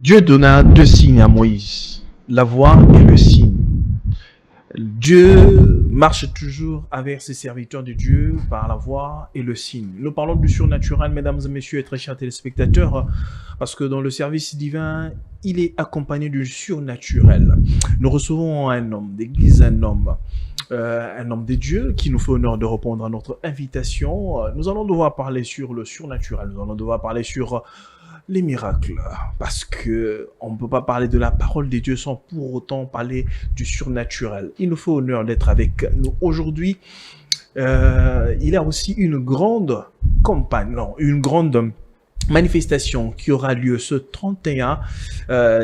Dieu donna deux signes à Moïse, la voix et le signe. Dieu marche toujours avec ses serviteurs de Dieu par la voix et le signe. Nous parlons du surnaturel, mesdames et messieurs et très chers téléspectateurs, parce que dans le service divin, il est accompagné du surnaturel. Nous recevons un homme d'église, un homme de Dieu qui nous fait honneur de répondre à notre invitation. Nous allons devoir parler sur le surnaturel, nous allons devoir parler sur les miracles, parce que on ne peut pas parler de la parole de Dieu sans pour autant parler du surnaturel. Il nous fait honneur d'être avec nous aujourd'hui. Il y a aussi une grande campagne, non, une grande manifestation qui aura lieu ce 31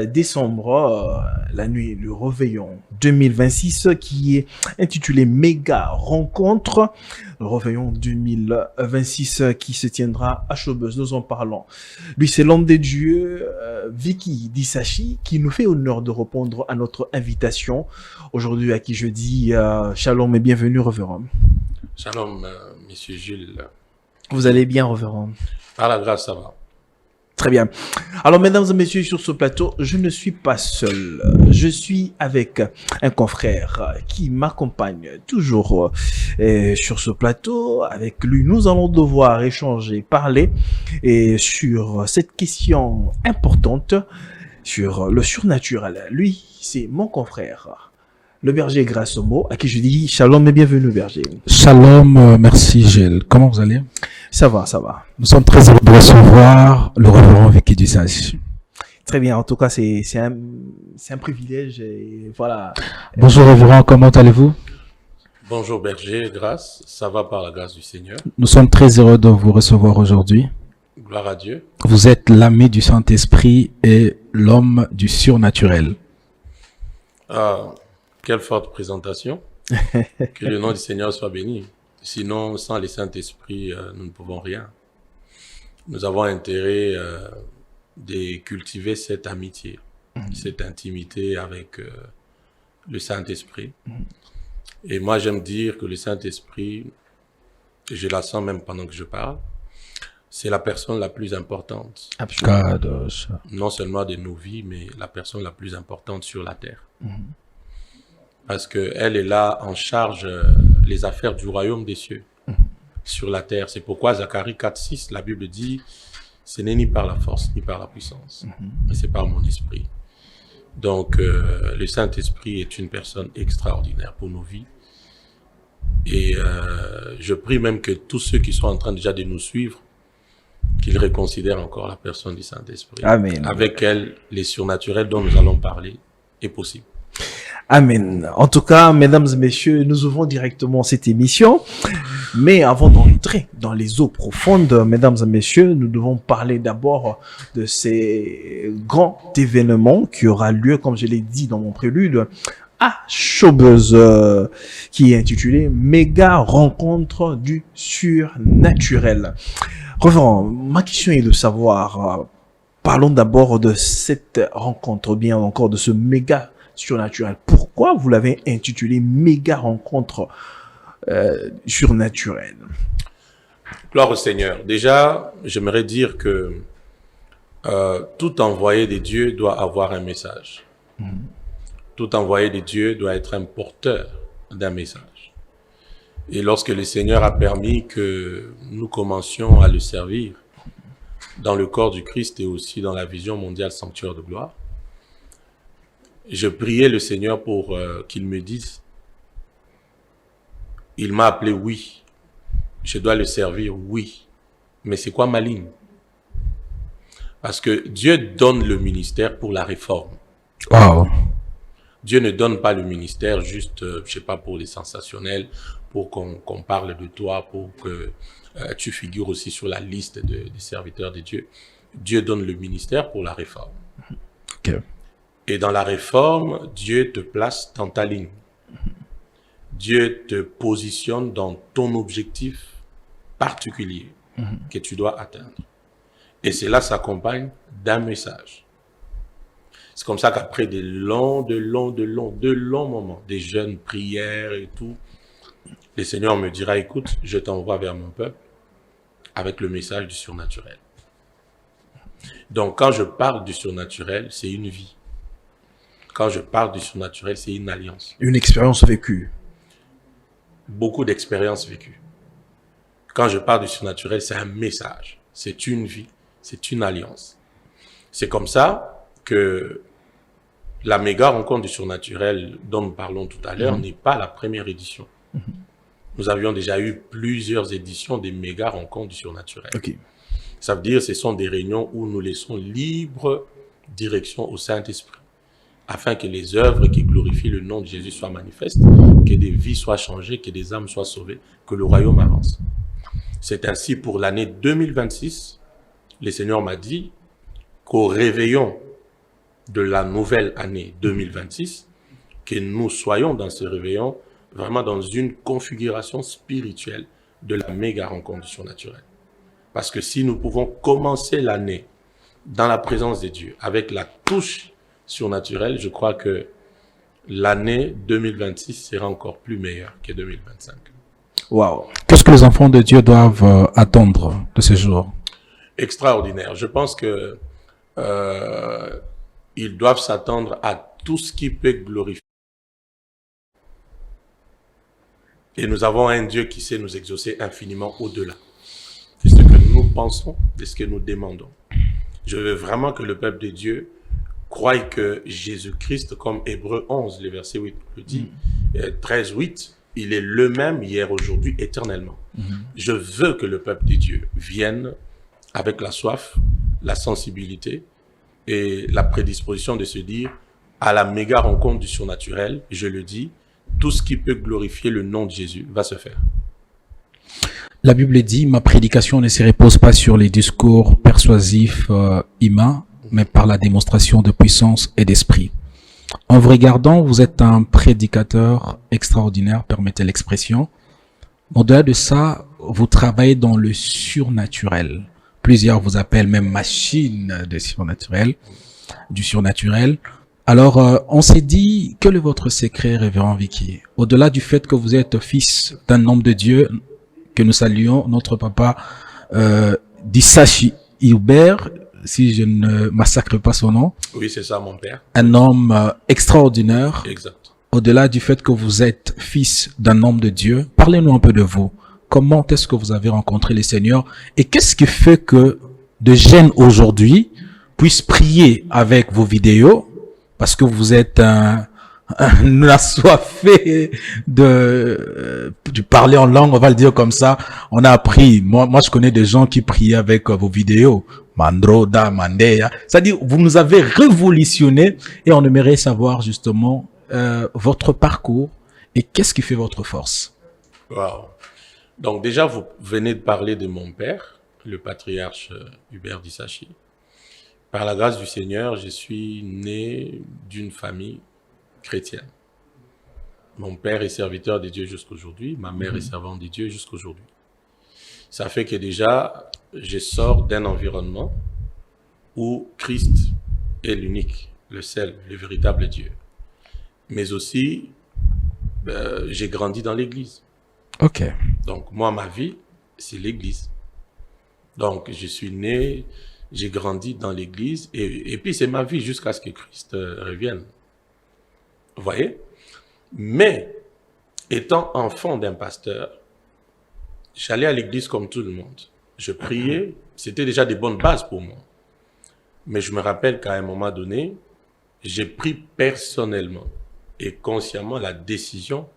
décembre, la nuit du réveillon 2026, qui est intitulé Méga Rencontre. Le réveillon 2026 qui se tiendra à Chaubeuse, nous en parlons. Lui, c'est l'homme de Dieu, Vicky Disachi, qui nous fait honneur de répondre à notre invitation. Aujourd'hui, à qui je dis shalom et bienvenue, révérend. Shalom, monsieur Jules. Vous allez bien, révérend? Par la grâce, ça va. Très bien. Alors, mesdames et messieurs, sur ce plateau, je ne suis pas seul. Je suis avec un confrère qui m'accompagne toujours sur ce plateau. Avec lui, nous allons devoir échanger, parler et sur cette question importante, sur le surnaturel. Lui, c'est mon confrère, le berger Grassomo, à qui je dis shalom et bienvenue, berger. Shalom, merci Gilles. Comment vous allez? Ça va, ça va. Nous sommes très heureux de recevoir le révérend Vicky Disachi. Très bien, en tout cas, c'est un privilège et voilà. Bonjour révérend, comment allez-vous? Bonjour berger, grâce, ça va par la grâce du Seigneur. Nous sommes très heureux de vous recevoir aujourd'hui. Gloire à Dieu. Vous êtes l'ami du Saint-Esprit et l'homme du surnaturel. Ah, quelle forte présentation. Que le nom du Seigneur soit béni. Sinon, sans le Saint-Esprit, nous ne pouvons rien. Nous avons intérêt de cultiver cette amitié, cette intimité avec le Saint-Esprit. Et moi, j'aime dire que le Saint-Esprit, je la sens même pendant que je parle, c'est la personne la plus importante. Absolument. Non seulement de nos vies, mais la personne la plus importante sur la terre. Parce qu'elle est là en charge les affaires du royaume des cieux sur la terre. C'est pourquoi Zacharie 4,6, la Bible dit, ce n'est ni par la force, ni par la puissance, mais c'est par mon esprit. Donc, le Saint-Esprit est une personne extraordinaire pour nos vies. Et je prie même que tous ceux qui sont en train déjà de nous suivre, qu'ils reconsidèrent encore la personne du Saint-Esprit. Amen. Avec elle, les surnaturels dont nous allons parler est possible. Amen. En tout cas, mesdames et messieurs, nous ouvrons directement cette émission. Mais avant d'entrer dans les eaux profondes, mesdames et messieurs, nous devons parler d'abord de ces grands événements qui aura lieu, comme je l'ai dit dans mon prélude, à Chaubeuse, qui est intitulé Méga Rencontre du surnaturel. Révérend, ma question est de savoir, parlons d'abord de cette rencontre, bien encore de ce méga surnaturel. Pourquoi vous l'avez intitulé Méga Rencontre surnaturelle? Gloire au Seigneur. Déjà, j'aimerais dire que tout envoyé de Dieu doit avoir un message. Tout envoyé de Dieu doit être un porteur d'un message. Et lorsque le Seigneur a permis que nous commencions à le servir dans le corps du Christ et aussi dans la vision mondiale sanctuaire de gloire, je priais le Seigneur pour qu'il me dise, il m'a appelé, oui, je dois le servir, oui, mais c'est quoi ma ligne? Parce que Dieu donne le ministère pour la réforme. Wow. Dieu ne donne pas le ministère juste, je sais pas, pour les sensationnels, pour qu'on parle de toi, pour que tu figures aussi sur la liste des serviteurs de Dieu. Dieu donne le ministère pour la réforme. Ok. Et dans la réforme, Dieu te place dans ta ligne. Dieu te positionne dans ton objectif particulier que tu dois atteindre. Et cela s'accompagne d'un message. C'est comme ça qu'après de longs moments, des jeûnes, prières et tout, le Seigneur me dira, écoute, je t'envoie vers mon peuple avec le message du surnaturel. Donc, quand je parle du surnaturel, c'est une vie. Quand je parle du surnaturel, c'est une alliance. Une expérience vécue. Beaucoup d'expériences vécues. Quand je parle du surnaturel, c'est un message. C'est une vie. C'est une alliance. C'est comme ça que la méga rencontre du surnaturel dont nous parlons tout à l'heure n'est pas la première édition. Nous avions déjà eu plusieurs éditions des méga rencontres du surnaturel. Ok. Ça veut dire que ce sont des réunions où nous laissons libre direction au Saint-Esprit, afin que les œuvres qui glorifient le nom de Jésus soient manifestes, que des vies soient changées, que des âmes soient sauvées, que le royaume avance. C'est ainsi pour l'année 2026, le Seigneur m'a dit qu'au réveillon de la nouvelle année 2026, que nous soyons dans ce réveillon vraiment dans une configuration spirituelle de la méga rencontre du surnaturel. Parce que si nous pouvons commencer l'année dans la présence de Dieu, avec la touche surnaturelle, je crois que l'année 2026 sera encore plus meilleure que 2025. Wow. Qu'est-ce que les enfants de Dieu doivent attendre de ces jours? Extraordinaire. Je pense que ils doivent s'attendre à tout ce qui peut glorifier. Et nous avons un Dieu qui sait nous exaucer infiniment au-delà de ce que nous pensons, de ce que nous demandons. Je veux vraiment que le peuple de Dieu croie que Jésus-Christ, comme Hébreux 11, le verset 8 le dit, 13, 8, il est le même hier, aujourd'hui, éternellement. Je veux que le peuple de Dieu vienne avec la soif, la sensibilité et la prédisposition de se dire à la méga rencontre du surnaturel, je le dis, tout ce qui peut glorifier le nom de Jésus va se faire. La Bible dit, ma prédication ne se repose pas sur les discours persuasifs humains, mais par la démonstration de puissance et d'esprit. En vous regardant, vous êtes un prédicateur extraordinaire, permettez l'expression. Au-delà de ça, vous travaillez dans le surnaturel. Plusieurs vous appellent même machine de surnaturel, du surnaturel. Alors, on s'est dit, quel est votre secret, révérend Vicky? Au-delà du fait que vous êtes fils d'un homme de Dieu, que nous saluons, notre papa d'Issachi Hubert, si je ne massacre pas son nom. Oui, c'est ça, mon père. Un homme extraordinaire. Exact. Au-delà du fait que vous êtes fils d'un homme de Dieu, parlez-nous un peu de vous. Comment est-ce que vous avez rencontré le Seigneur? Et qu'est-ce qui fait que de jeunes aujourd'hui puissent prier avec vos vidéos? Parce que vous êtes un assoiffé de parler en langue, on va le dire comme ça. On a appris. Moi, je connais des gens qui priaient avec vos vidéos. Mandroda, Mandeya. C'est-à-dire, vous nous avez révolutionné et on aimerait savoir justement votre parcours et qu'est-ce qui fait votre force. Wow. Donc déjà, vous venez de parler de mon père, le patriarche Hubert d'Issachi. Par la grâce du Seigneur, je suis né d'une famille chrétienne. Mon père est serviteur de Dieu jusqu'aujourd'hui, ma mère est servante de Dieu jusqu'aujourd'hui. Ça fait que déjà, je sors d'un environnement où Christ est l'unique, le seul, le véritable Dieu. Mais aussi, j'ai grandi dans l'église. Ok. Donc moi, ma vie, c'est l'église. Donc je suis né, j'ai grandi dans l'église et puis c'est ma vie jusqu'à ce que Christ revienne. Vous voyez? Mais, étant enfant d'un pasteur, j'allais à l'église comme tout le monde. Je priais, c'était déjà des bonnes bases pour moi. Mais je me rappelle qu'à un moment donné, j'ai pris personnellement et consciemment la décision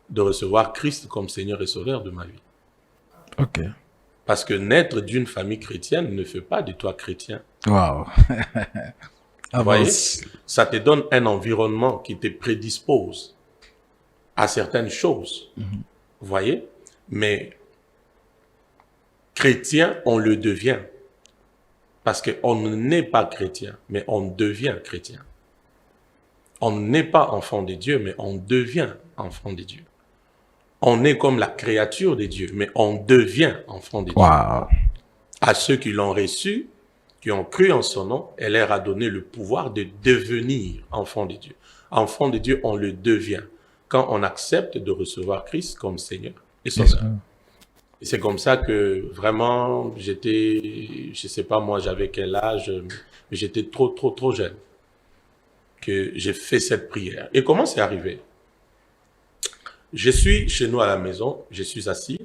de recevoir Christ comme Seigneur et Sauveur de ma vie. Ok. Parce que naître d'une famille chrétienne ne fait pas de toi chrétien. Wow. Vous voyez, ça te donne un environnement qui te prédispose à certaines choses. Vous voyez, mais chrétien, on le devient. Parce qu'on n'est pas chrétien, mais on devient chrétien. On n'est pas enfant de Dieu, mais on devient enfant de Dieu. On est comme la créature de Dieu, mais on devient enfant de Dieu. Wow. À ceux qui l'ont reçu, qui ont cru en son nom, elle leur a donné le pouvoir de devenir enfant de Dieu. Enfant de Dieu, on le devient quand on accepte de recevoir Christ comme Seigneur et Sauveur. Et c'est comme ça que vraiment, je sais pas moi, j'avais quel âge, mais j'étais trop jeune que j'ai fait cette prière. Et comment c'est arrivé? Je suis chez nous à la maison, je suis assis.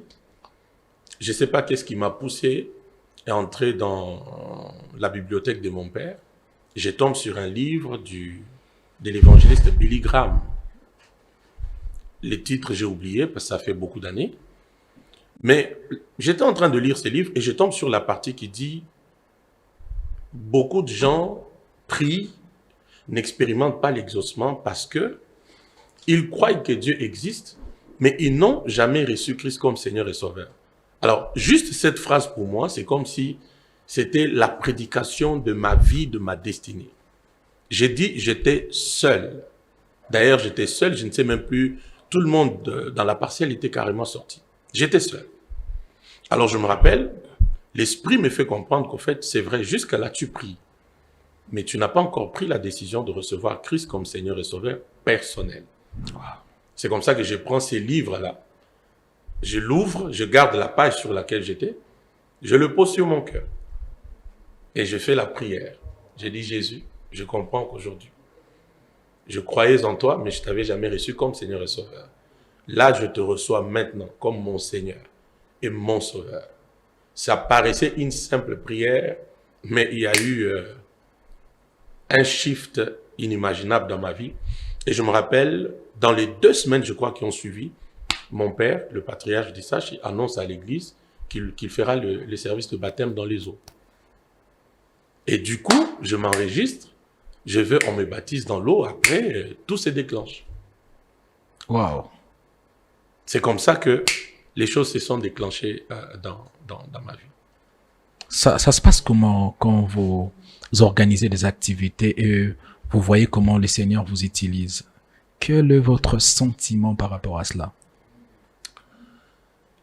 Je sais pas qu'est-ce qui m'a poussé à entrer dans la bibliothèque de mon père. Je tombe sur un livre de l'évangéliste Billy Graham. Les titres, j'ai oublié parce que ça fait beaucoup d'années. Mais j'étais en train de lire ce livre et je tombe sur la partie qui dit « Beaucoup de gens prient, n'expérimentent pas l'exaucement parce que ils croient que Dieu existe, mais ils n'ont jamais reçu Christ comme Seigneur et Sauveur. » Alors, juste cette phrase pour moi, c'est comme si c'était la prédication de ma vie, de ma destinée. J'ai dit, j'étais seul. D'ailleurs, j'étais seul, je ne sais même plus, tout le monde dans la partielle était carrément sorti. J'étais seul. Alors, je me rappelle, l'Esprit me fait comprendre qu'en fait, c'est vrai, jusqu'à là, tu pries. Mais tu n'as pas encore pris la décision de recevoir Christ comme Seigneur et Sauveur personnel. Wow. C'est comme ça que je prends ces livres-là. Je l'ouvre, je garde la page sur laquelle j'étais, je le pose sur mon cœur. Et je fais la prière. J'ai dit, Jésus, je comprends qu'aujourd'hui, je croyais en toi, mais je ne t'avais jamais reçu comme Seigneur et Sauveur. Là, je te reçois maintenant comme mon Seigneur et mon Sauveur. Ça paraissait une simple prière, mais il y a eu un shift inimaginable dans ma vie. Et je me rappelle, dans les 2 semaines, je crois, qui ont suivi, mon père, le patriarche d'Issach, annonce à l'église qu'il fera le service de baptême dans les eaux. Et du coup, je m'enregistre, je vais, on me baptise dans l'eau, après, tout se déclenche. Waouh. C'est comme ça que les choses se sont déclenchées dans ma vie. Ça se passe comment quand vous organisez des activités et vous voyez comment le Seigneur vous utilise? Quel est votre sentiment par rapport à cela?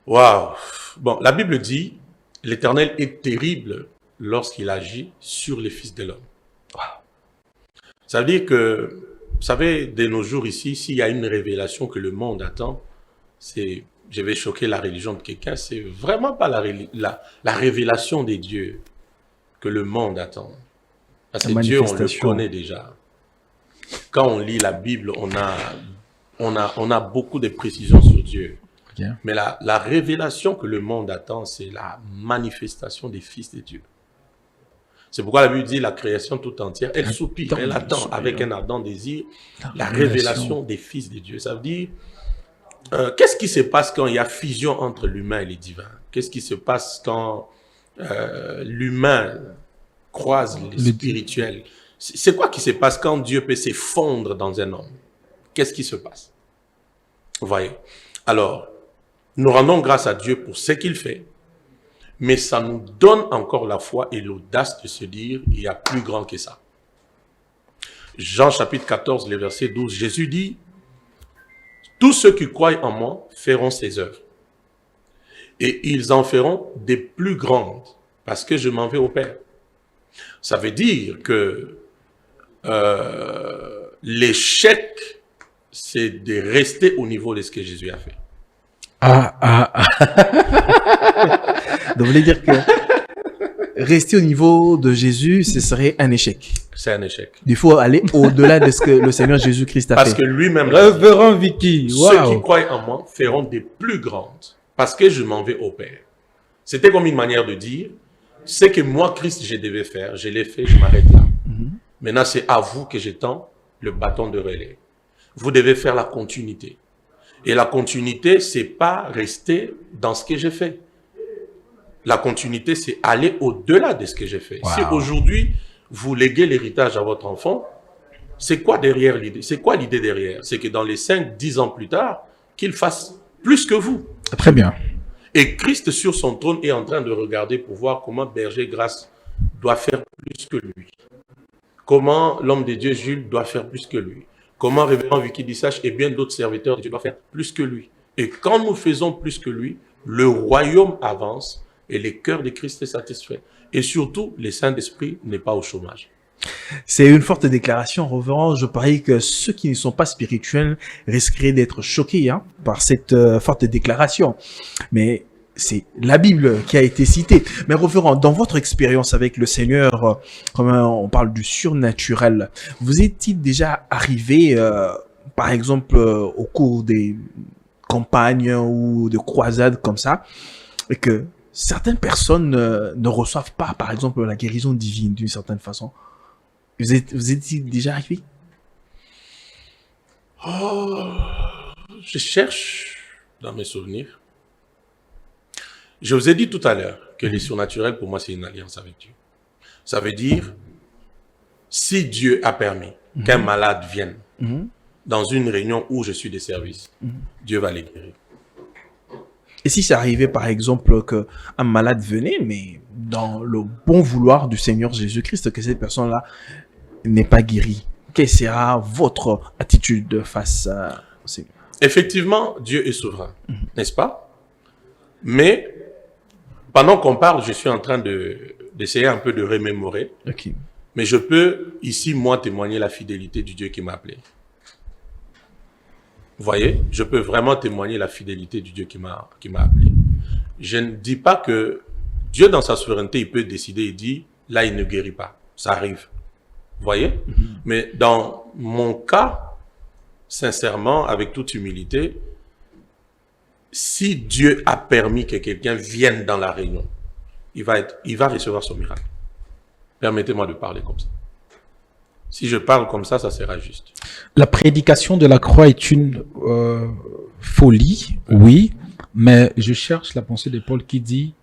Waouh! Bon, la Bible dit, l'Éternel est terrible lorsqu'il agit sur les fils de l'homme. Wow. Ça veut dire que, vous savez, de nos jours ici, s'il y a une révélation que le monde attend, c'est, je vais choquer la religion de quelqu'un, c'est vraiment pas la révélation des dieux que le monde attend. Parce que Dieu, on le connaît déjà. Quand on lit la Bible, on a beaucoup de précisions sur Dieu. Okay. Mais la révélation que le monde attend, c'est la manifestation des fils de Dieu. C'est pourquoi la Bible dit la création tout entière, elle soupire, elle attend avec un ardent désir la révélation des fils de Dieu. Ça veut dire, qu'est-ce qui se passe quand il y a fusion entre l'humain et le divin? Qu'est-ce qui se passe quand l'humain croise le spirituel? C'est quoi qui se passe quand Dieu peut se fondre dans un homme? Qu'est-ce qui se passe? Vous voyez? Alors, nous rendons grâce à Dieu pour ce qu'il fait, mais ça nous donne encore la foi et l'audace de se dire, il y a plus grand que ça. Jean chapitre 14, le verset 12, Jésus dit, tous ceux qui croient en moi feront ces œuvres, et ils en feront des plus grandes, parce que je m'en vais au Père. Ça veut dire que l'échec, c'est de rester au niveau de ce que Jésus a fait. Donc, vous voulez dire que rester au niveau de Jésus, ce serait un échec. C'est un échec. Il faut aller au-delà de ce que le Seigneur Jésus-Christ a fait. Parce que lui-même, Révérend Vicky, wow. Ceux qui croient en moi feront des plus grandes, parce que je m'en vais au Père. C'était comme une manière de dire, ce que moi, Christ, je devais faire, je l'ai fait, je m'arrête là. Maintenant, c'est à vous que j'étends le bâton de relais. Vous devez faire la continuité. Et la continuité, c'est pas rester dans ce que j'ai fait. La continuité, c'est aller au-delà de ce que j'ai fait. Wow. Si aujourd'hui, vous léguez l'héritage à votre enfant, c'est quoi derrière l'idée? C'est quoi l'idée derrière? C'est que dans les 5-10 ans plus tard, qu'il fasse plus que vous. Très bien. Et Christ sur son trône est en train de regarder pour voir comment Berger Grasse doit faire plus que lui. Comment l'homme de Dieu Jules doit faire plus que lui. Comment révérend Vicky Dissach et bien d'autres serviteurs de Dieu doivent faire plus que lui. Et quand nous faisons plus que lui, le royaume avance et le cœur de Christ est satisfait. Et surtout, le Saint-Esprit n'est pas au chômage. C'est une forte déclaration, révérend. Je parie que ceux qui ne sont pas spirituels risqueraient d'être choqués par cette forte déclaration. Mais c'est la Bible qui a été citée. Mais revenons dans votre expérience avec le Seigneur, comme on parle du surnaturel, vous est-il déjà arrivé, par exemple, au cours des campagnes ou de croisades comme ça, et que certaines personnes ne reçoivent pas, par exemple, la guérison divine d'une certaine façon? Vous êtes-il déjà arrivé? Je cherche dans mes souvenirs. Je vous ai dit tout à l'heure que les surnaturels, pour moi, c'est une alliance avec Dieu. Ça veut dire, si Dieu a permis qu'un malade vienne dans une réunion où je suis de service, Dieu va les guérir. Et si ça arrivait, par exemple, qu'un malade venait, mais dans le bon vouloir du Seigneur Jésus-Christ, que cette personne-là n'est pas guérie, quelle sera votre attitude face au Seigneur? Effectivement, Dieu est souverain, n'est-ce pas? Mais pendant qu'on parle, je suis en train d'essayer un peu de remémorer. Ok. Mais je peux ici, moi, témoigner la fidélité du Dieu qui m'a appelé. Vous voyez? Je peux vraiment témoigner la fidélité du Dieu qui m'a appelé. Je ne dis pas que Dieu, dans sa souveraineté, il peut décider et dire, là, il ne guérit pas. Ça arrive. Vous voyez? Mais dans mon cas, sincèrement, avec toute humilité, si Dieu a permis que quelqu'un vienne dans la réunion, il va recevoir son miracle. Permettez-moi de parler comme ça. Si je parle comme ça sera juste. La prédication de la croix est une folie, oui, mais je cherche la pensée de Paul qui dit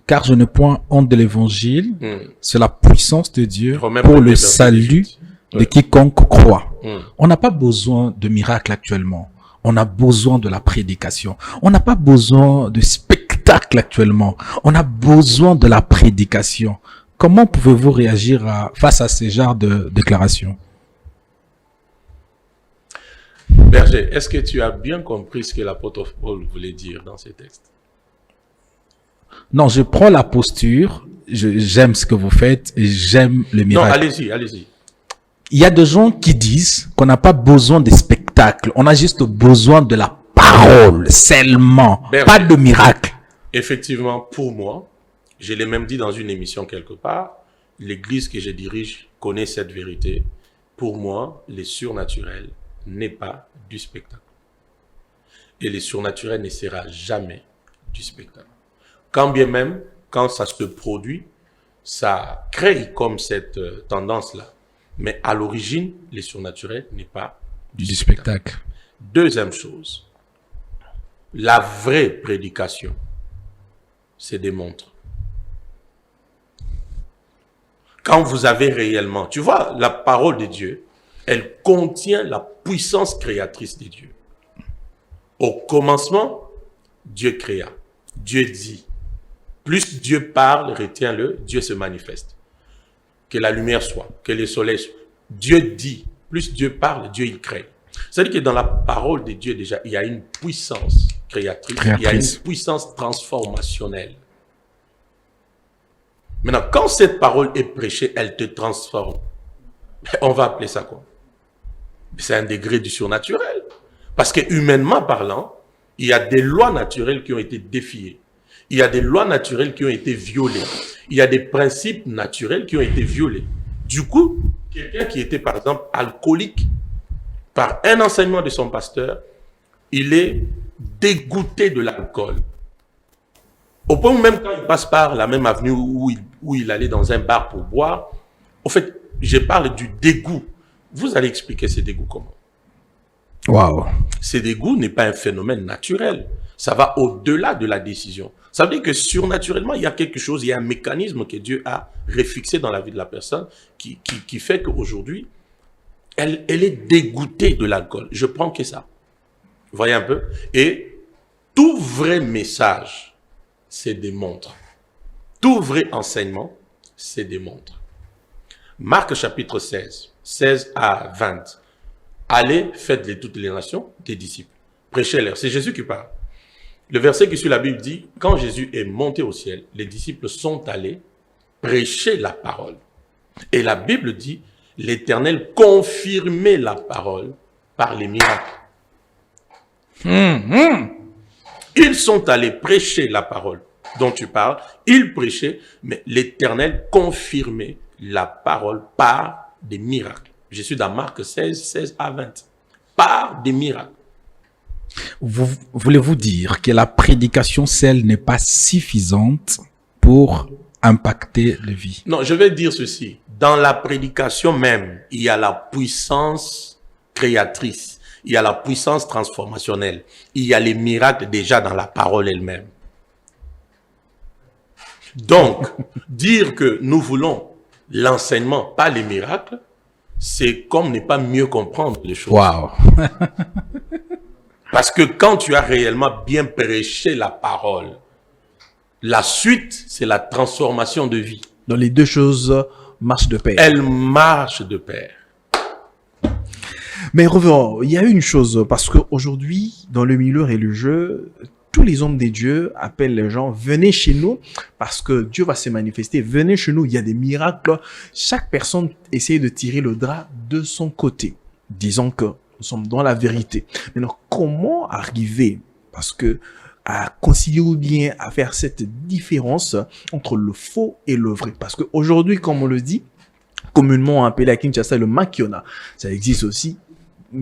car je ne point honte de l'évangile, c'est la puissance de Dieu pour le salut de quiconque croit. On n'a pas besoin de miracles actuellement. On a besoin de la prédication. On n'a pas besoin de spectacle actuellement. On a besoin de la prédication. Comment pouvez-vous réagir face à ce genre de déclarations? Berger, est-ce que tu as bien compris ce que l'apôtre Paul voulait dire dans ces textes? Non, je prends la posture. J'aime ce que vous faites et j'aime le miracle. Non, allez-y, allez-y. Il y a des gens qui disent qu'on n'a pas besoin de spectacle. On a juste besoin de la parole seulement, Berger, pas de miracle. Effectivement, pour moi, je l'ai même dit dans une émission quelque part, l'église que je dirige connaît cette vérité. Pour moi, les surnaturels n'est pas du spectacle. Et les surnaturels ne sera jamais du spectacle. Quand bien même, quand ça se produit, ça crée comme cette tendance-là. Mais à l'origine, les surnaturels n'est pas du spectacle. Deuxième chose, la vraie prédication, c'est des montres. Quand vous avez réellement, tu vois, la parole de Dieu, elle contient la puissance créatrice de Dieu. Au commencement, Dieu créa. Dieu dit. Plus Dieu parle, retiens-le, Dieu se manifeste. Que la lumière soit, que le soleil soit. Dieu dit. Plus Dieu parle, Dieu il crée. C'est-à-dire que dans la parole de Dieu déjà, il y a une puissance créatrice. Il y a une puissance transformationnelle. Maintenant, quand cette parole est prêchée, elle te transforme. On va appeler ça quoi? C'est un degré du surnaturel. Parce que humainement parlant, il y a des lois naturelles qui ont été défiées. Il y a des lois naturelles qui ont été violées. Il y a des principes naturels qui ont été violés. Du coup, quelqu'un qui était par exemple alcoolique, par un enseignement de son pasteur, il est dégoûté de l'alcool. Au point où même quand il passe par la même avenue où il allait dans un bar pour boire, au fait, je parle du dégoût. Vous allez expliquer ce dégoût comment? Waouh. Ce dégoût n'est pas un phénomène naturel. Ça va au-delà de la décision. Ça veut dire que surnaturellement, il y a quelque chose, il y a un mécanisme que Dieu a refixé dans la vie de la personne qui fait qu'aujourd'hui, elle est dégoûtée de l'alcool. Je prends que ça. Vous voyez un peu? Et tout vrai message, c'est des montres. Tout vrai enseignement, c'est des montres. Marc chapitre 16, 16 à 20. Allez, faites-les toutes les nations, des disciples. Prêchez-leur. C'est Jésus qui parle. Le verset qui suit la Bible dit, quand Jésus est monté au ciel, les disciples sont allés prêcher la parole. Et la Bible dit, l'Éternel confirmait la parole par les miracles. Ils sont allés prêcher la parole dont tu parles. Ils prêchaient, mais l'Éternel confirmait la parole par des miracles. Je suis dans Marc 16, 16 à 20. Par des miracles. Voulez-vous dire que la prédication seule n'est pas suffisante pour impacter les vies? Non, je vais dire ceci. Dans la prédication même, il y a la puissance créatrice. Il y a la puissance transformationnelle. Il y a les miracles déjà dans la parole elle-même. Donc, dire que nous voulons l'enseignement, pas les miracles, c'est comme ne pas mieux comprendre les choses. Wow. Parce que quand tu as réellement bien prêché la parole, la suite, c'est la transformation de vie. Donc les deux choses marchent de pair. Elles marchent de pair. Mais revenons, il y a une chose, parce qu'aujourd'hui, dans le milieu religieux, tous les hommes des dieux appellent les gens, venez chez nous, parce que Dieu va se manifester, venez chez nous, il y a des miracles. Chaque personne essaie de tirer le drap de son côté, disons que nous sommes dans la vérité. Maintenant, comment arriver, parce que à concilier ou bien à faire cette différence entre le faux et le vrai? Parce qu'aujourd'hui, comme on le dit, communément appelé à Kinshasa le makiona, ça existe aussi.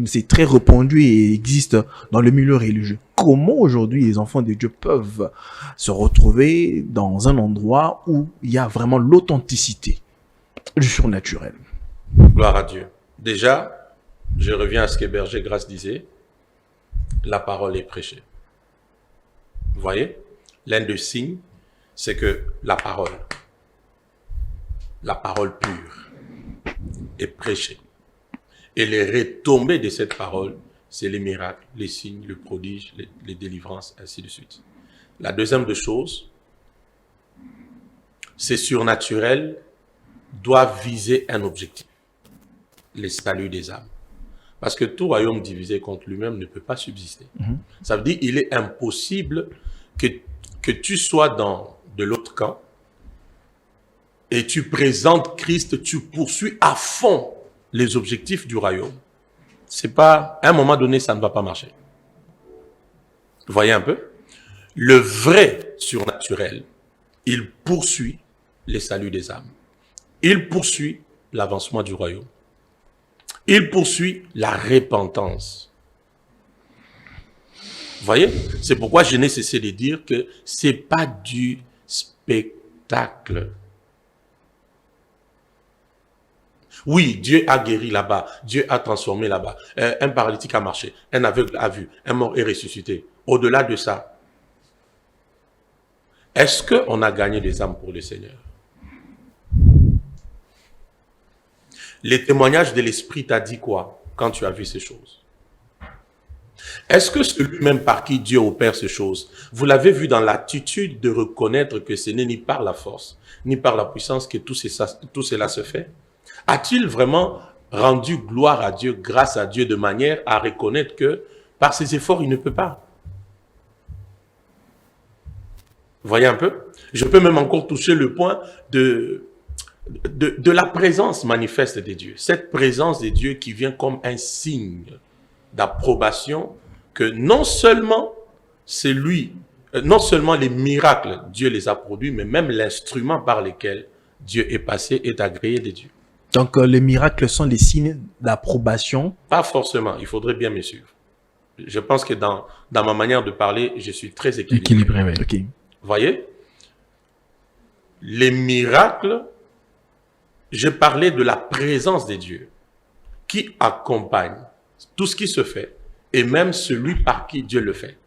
C'est très répandu et existe dans le milieu religieux. Comment aujourd'hui les enfants de Dieu peuvent se retrouver dans un endroit où il y a vraiment l'authenticité du surnaturel? Gloire à Dieu. Déjà, je reviens à ce que Berger Grasse disait. La parole est prêchée. Vous voyez? L'un des signes, c'est que la parole pure est prêchée. Et les retombées de cette parole, c'est les miracles, les signes, le prodige, les délivrances, ainsi de suite. La deuxième des choses, c'est surnaturel, doit viser un objectif, le salut des âmes. Parce que tout royaume divisé contre lui-même ne peut pas subsister. Ça veut dire qu'il est impossible que tu sois de l'autre camp et tu présentes Christ, tu poursuis à fond les objectifs du royaume. C'est pas, à un moment donné, ça ne va pas marcher. Vous voyez un peu? Le vrai surnaturel, il poursuit les saluts des âmes. Il poursuit l'avancement du royaume. Il poursuit la repentance. Vous voyez? C'est pourquoi je n'ai cessé de dire que c'est pas du spectacle. Oui, Dieu a guéri là-bas. Dieu a transformé là-bas. Un paralytique a marché. Un aveugle a vu. Un mort est ressuscité. Au-delà de ça, est-ce qu'on a gagné des âmes pour le Seigneur? Les témoignages de l'Esprit t'a dit quoi quand tu as vu ces choses? Est-ce que celui-même par qui Dieu opère ces choses, vous l'avez vu dans l'attitude de reconnaître que ce n'est ni par la force, ni par la puissance que tout cela se fait? A-t-il vraiment rendu gloire à Dieu, grâce à Dieu, de manière à reconnaître que par ses efforts, il ne peut pas? Vous voyez un peu? Je peux même encore toucher le point de la présence manifeste de Dieu. Cette présence de Dieu qui vient comme un signe d'approbation que non seulement c'est lui, non seulement les miracles, Dieu les a produits, mais même l'instrument par lequel Dieu est passé est agréé de Dieu. Donc, les miracles sont les signes d'approbation? Pas forcément, il faudrait bien me suivre. Je pense que dans ma manière de parler, je suis très équilibré. Oui. Ok. Vous voyez? Les miracles, je parlais de la présence de Dieu qui accompagne tout ce qui se fait et même celui par qui Dieu le fait.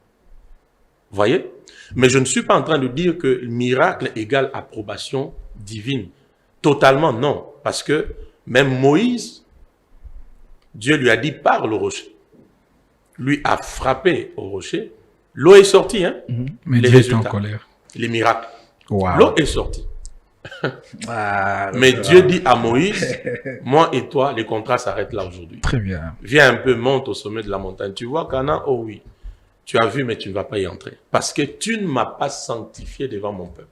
Vous voyez? Mais je ne suis pas en train de dire que le miracle égale approbation divine. Totalement non. Parce que même Moïse, Dieu lui a dit parle au rocher. Lui a frappé au rocher. L'eau est sortie. Hein? Mais les Dieu est résultats, en colère. les miracles. Wow. L'eau est sortie. Mais Dieu dit à Moïse, moi et toi, les contrats s'arrêtent là aujourd'hui. Très bien. Viens un peu, monte au sommet de la montagne. Tu vois Canaan? Oh oui. Tu as vu, mais tu ne vas pas y entrer. Parce que tu ne m'as pas sanctifié devant mon peuple.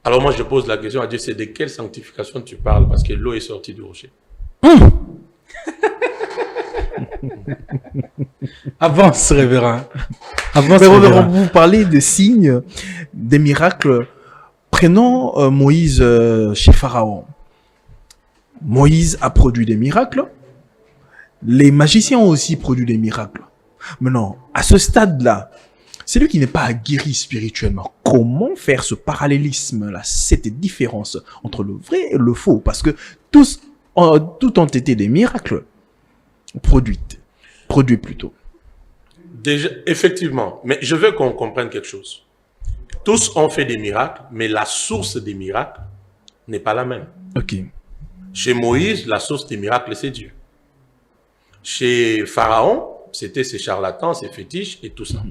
Alors moi, je pose la question à Dieu, c'est de quelle sanctification tu parles? Parce que l'eau est sortie du rocher. Avance, révérend. Avant, Mais vous parlez des signes, des miracles. Prenons Moïse chez Pharaon. Moïse a produit des miracles. Les magiciens ont aussi produit des miracles. Maintenant, à ce stade-là, celui qui n'est pas guéri spirituellement, comment faire ce parallélisme-là, cette différence entre le vrai et le faux? Parce que tout ont été des miracles produits plutôt. Déjà, effectivement, mais je veux qu'on comprenne quelque chose. Tous ont fait des miracles, mais la source des miracles n'est pas la même. Ok. Chez Moïse, la source des miracles, c'est Dieu. Chez Pharaon, c'était ses charlatans, ses fétiches et tout ça.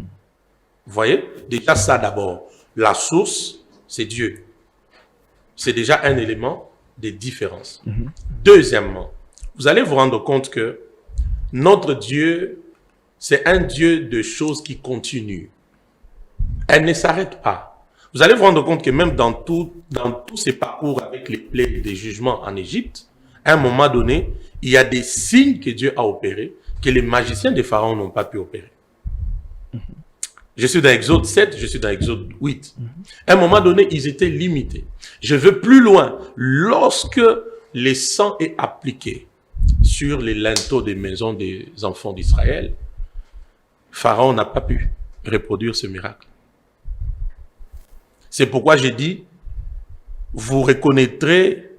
Vous voyez? Déjà ça d'abord. La source, c'est Dieu. C'est déjà un élément de différence. Deuxièmement, vous allez vous rendre compte que notre Dieu, c'est un Dieu de choses qui continuent. Elle ne s'arrête pas. Vous allez vous rendre compte que même dans tous ces parcours avec les plaies des jugements en Égypte, à un moment donné, il y a des signes que Dieu a opérés que les magiciens de Pharaon n'ont pas pu opérer. Je suis dans Exode 7, je suis dans Exode 8. À un moment donné, ils étaient limités. Je veux plus loin. Lorsque le sang est appliqué sur les linteaux des maisons des enfants d'Israël, Pharaon n'a pas pu reproduire ce miracle. C'est pourquoi j'ai dit, vous reconnaîtrez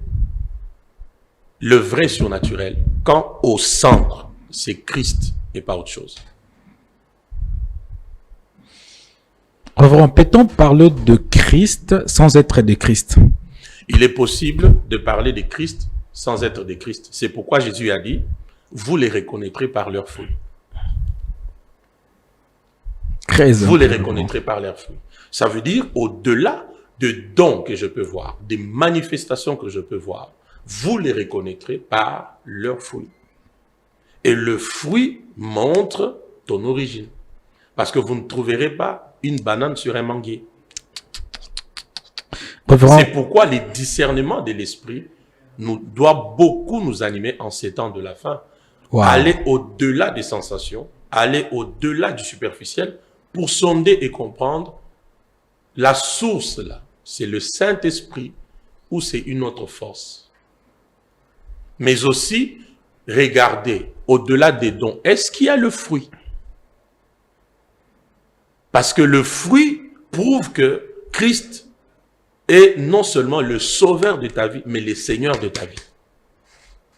le vrai surnaturel quand au centre, c'est Christ et pas autre chose. Reverend, peut-on parler de Christ sans être de Christ? Il est possible de parler de Christ sans être de Christ. C'est pourquoi Jésus a dit, vous les reconnaîtrez par leurs fruits. Vous les reconnaîtrez par leurs fruits. Ça veut dire, au-delà de dons que je peux voir, des manifestations que je peux voir, vous les reconnaîtrez par leurs fruits. Et le fruit montre ton origine. Parce que vous ne trouverez pas une banane sur un manguier. C'est pourquoi les discernements de l'esprit doit beaucoup nous animer en ces temps de la fin. Wow. Aller au-delà des sensations, aller au-delà du superficiel pour sonder et comprendre la source là. C'est le Saint-Esprit ou c'est une autre force. Mais aussi, regardez au-delà des dons. Est-ce qu'il y a le fruit? Parce que le fruit prouve que Christ est non seulement le sauveur de ta vie, mais le Seigneur de ta vie.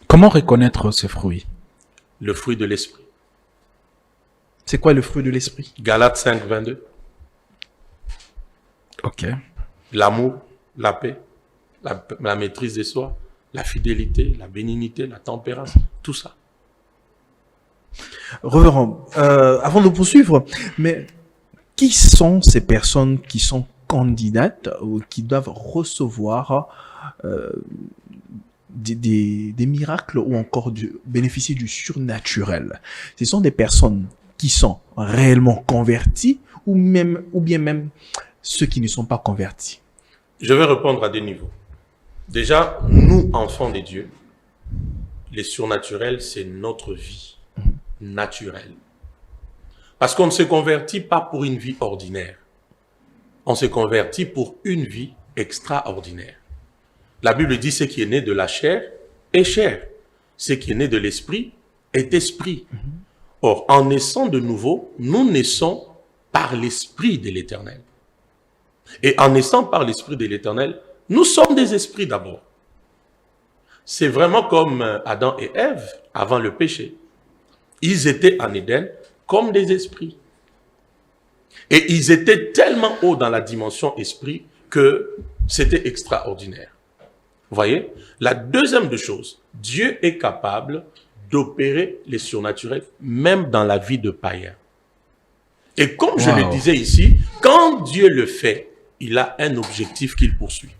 Comment reconnaître ce fruit? Le fruit de l'esprit. C'est quoi le fruit de l'esprit? Galates 5, 22. Ok. L'amour, la paix, la maîtrise de soi, la fidélité, la bénignité, la tempérance, tout ça. Reverend, avant de poursuivre, mais qui sont ces personnes qui sont candidates ou qui doivent recevoir des miracles ou encore bénéficier du surnaturel? Ce sont des personnes qui sont réellement converties ou bien même ceux qui ne sont pas convertis? Je vais répondre à des niveaux. Déjà, nous, enfants de Dieu, les surnaturels, c'est notre vie naturelle. Parce qu'on ne se convertit pas pour une vie ordinaire. On se convertit pour une vie extraordinaire. La Bible dit ce qui est né de la chair est chair. Ce qui est né de l'esprit est esprit. Or, en naissant de nouveau, nous naissons par l'esprit de l'Éternel. Et en naissant par l'esprit de l'Éternel, nous sommes des esprits d'abord. C'est vraiment comme Adam et Ève avant le péché. Ils étaient en Éden comme des esprits. Et ils étaient tellement hauts dans la dimension esprit que c'était extraordinaire. Vous voyez? La deuxième des choses, Dieu est capable d'opérer les surnaturels même dans la vie de païens. Et comme je le disais ici, quand Dieu le fait, il a un objectif qu'il poursuit.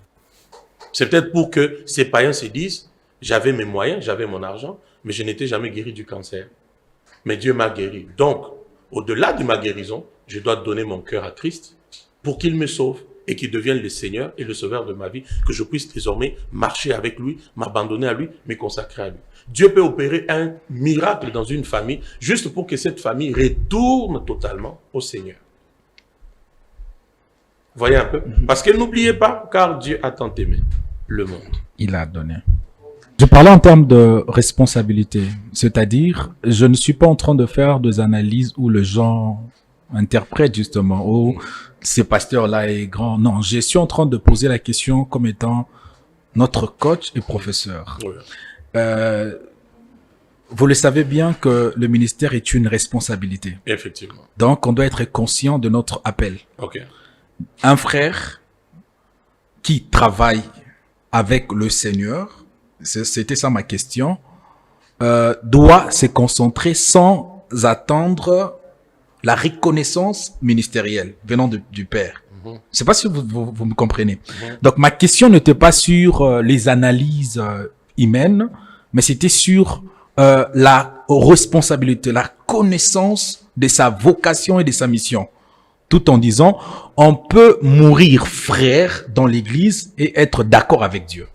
C'est peut-être pour que ces païens se disent, j'avais mes moyens, j'avais mon argent, mais je n'étais jamais guéri du cancer. Mais Dieu m'a guéri. Donc, au-delà de ma guérison, je dois donner mon cœur à Christ pour qu'il me sauve et qu'il devienne le Seigneur et le Sauveur de ma vie, que je puisse désormais marcher avec lui, m'abandonner à lui, me consacrer à lui. Dieu peut opérer un miracle dans une famille juste pour que cette famille retourne totalement au Seigneur. Voyez un peu. Parce que n'oubliez pas, car Dieu a tant aimé le monde. Il a donné. Je parlais en termes de responsabilité. C'est-à-dire, je ne suis pas en train de faire des analyses où les gens interprètent justement, oh, ce pasteur-là est grand. Non, je suis en train de poser la question comme étant notre coach et professeur. Oui. Vous le savez bien que le ministère est une responsabilité. Effectivement. Donc, on doit être conscient de notre appel. OK. Un frère qui travaille avec le Seigneur, c'était ça ma question, doit se concentrer sans attendre la reconnaissance ministérielle venant du Père. Je ne sais pas si vous me comprenez. Donc, ma question n'était pas sur les analyses humaines, mais c'était sur la responsabilité, la connaissance de sa vocation et de sa mission. Tout en disant, on peut mourir frère dans l'église et être d'accord avec Dieu.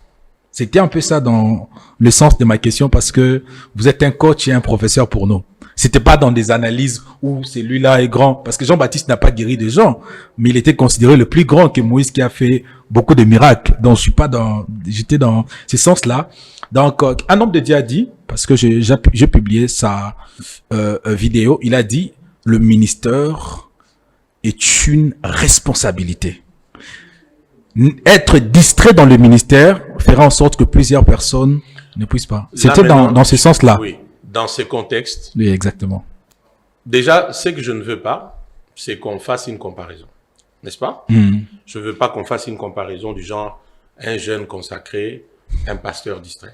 C'était un peu ça dans le sens de ma question parce que vous êtes un coach et un professeur pour nous. C'était pas dans des analyses où celui-là est grand, parce que Jean-Baptiste n'a pas guéri des gens, mais il était considéré le plus grand que Moïse qui a fait beaucoup de miracles. Donc j'étais dans ce sens-là. Donc un homme de Dieu a dit, parce que j'ai publié sa vidéo, il a dit le ministère est une responsabilité. Être distrait dans le ministère fera en sorte que plusieurs personnes ne puissent pas. C'était dans ce sens-là. Oui, dans ce contexte. Oui, exactement. Déjà, ce que je ne veux pas, c'est qu'on fasse une comparaison. N'est-ce pas? Je ne veux pas qu'on fasse une comparaison du genre un jeune consacré, un pasteur distrait.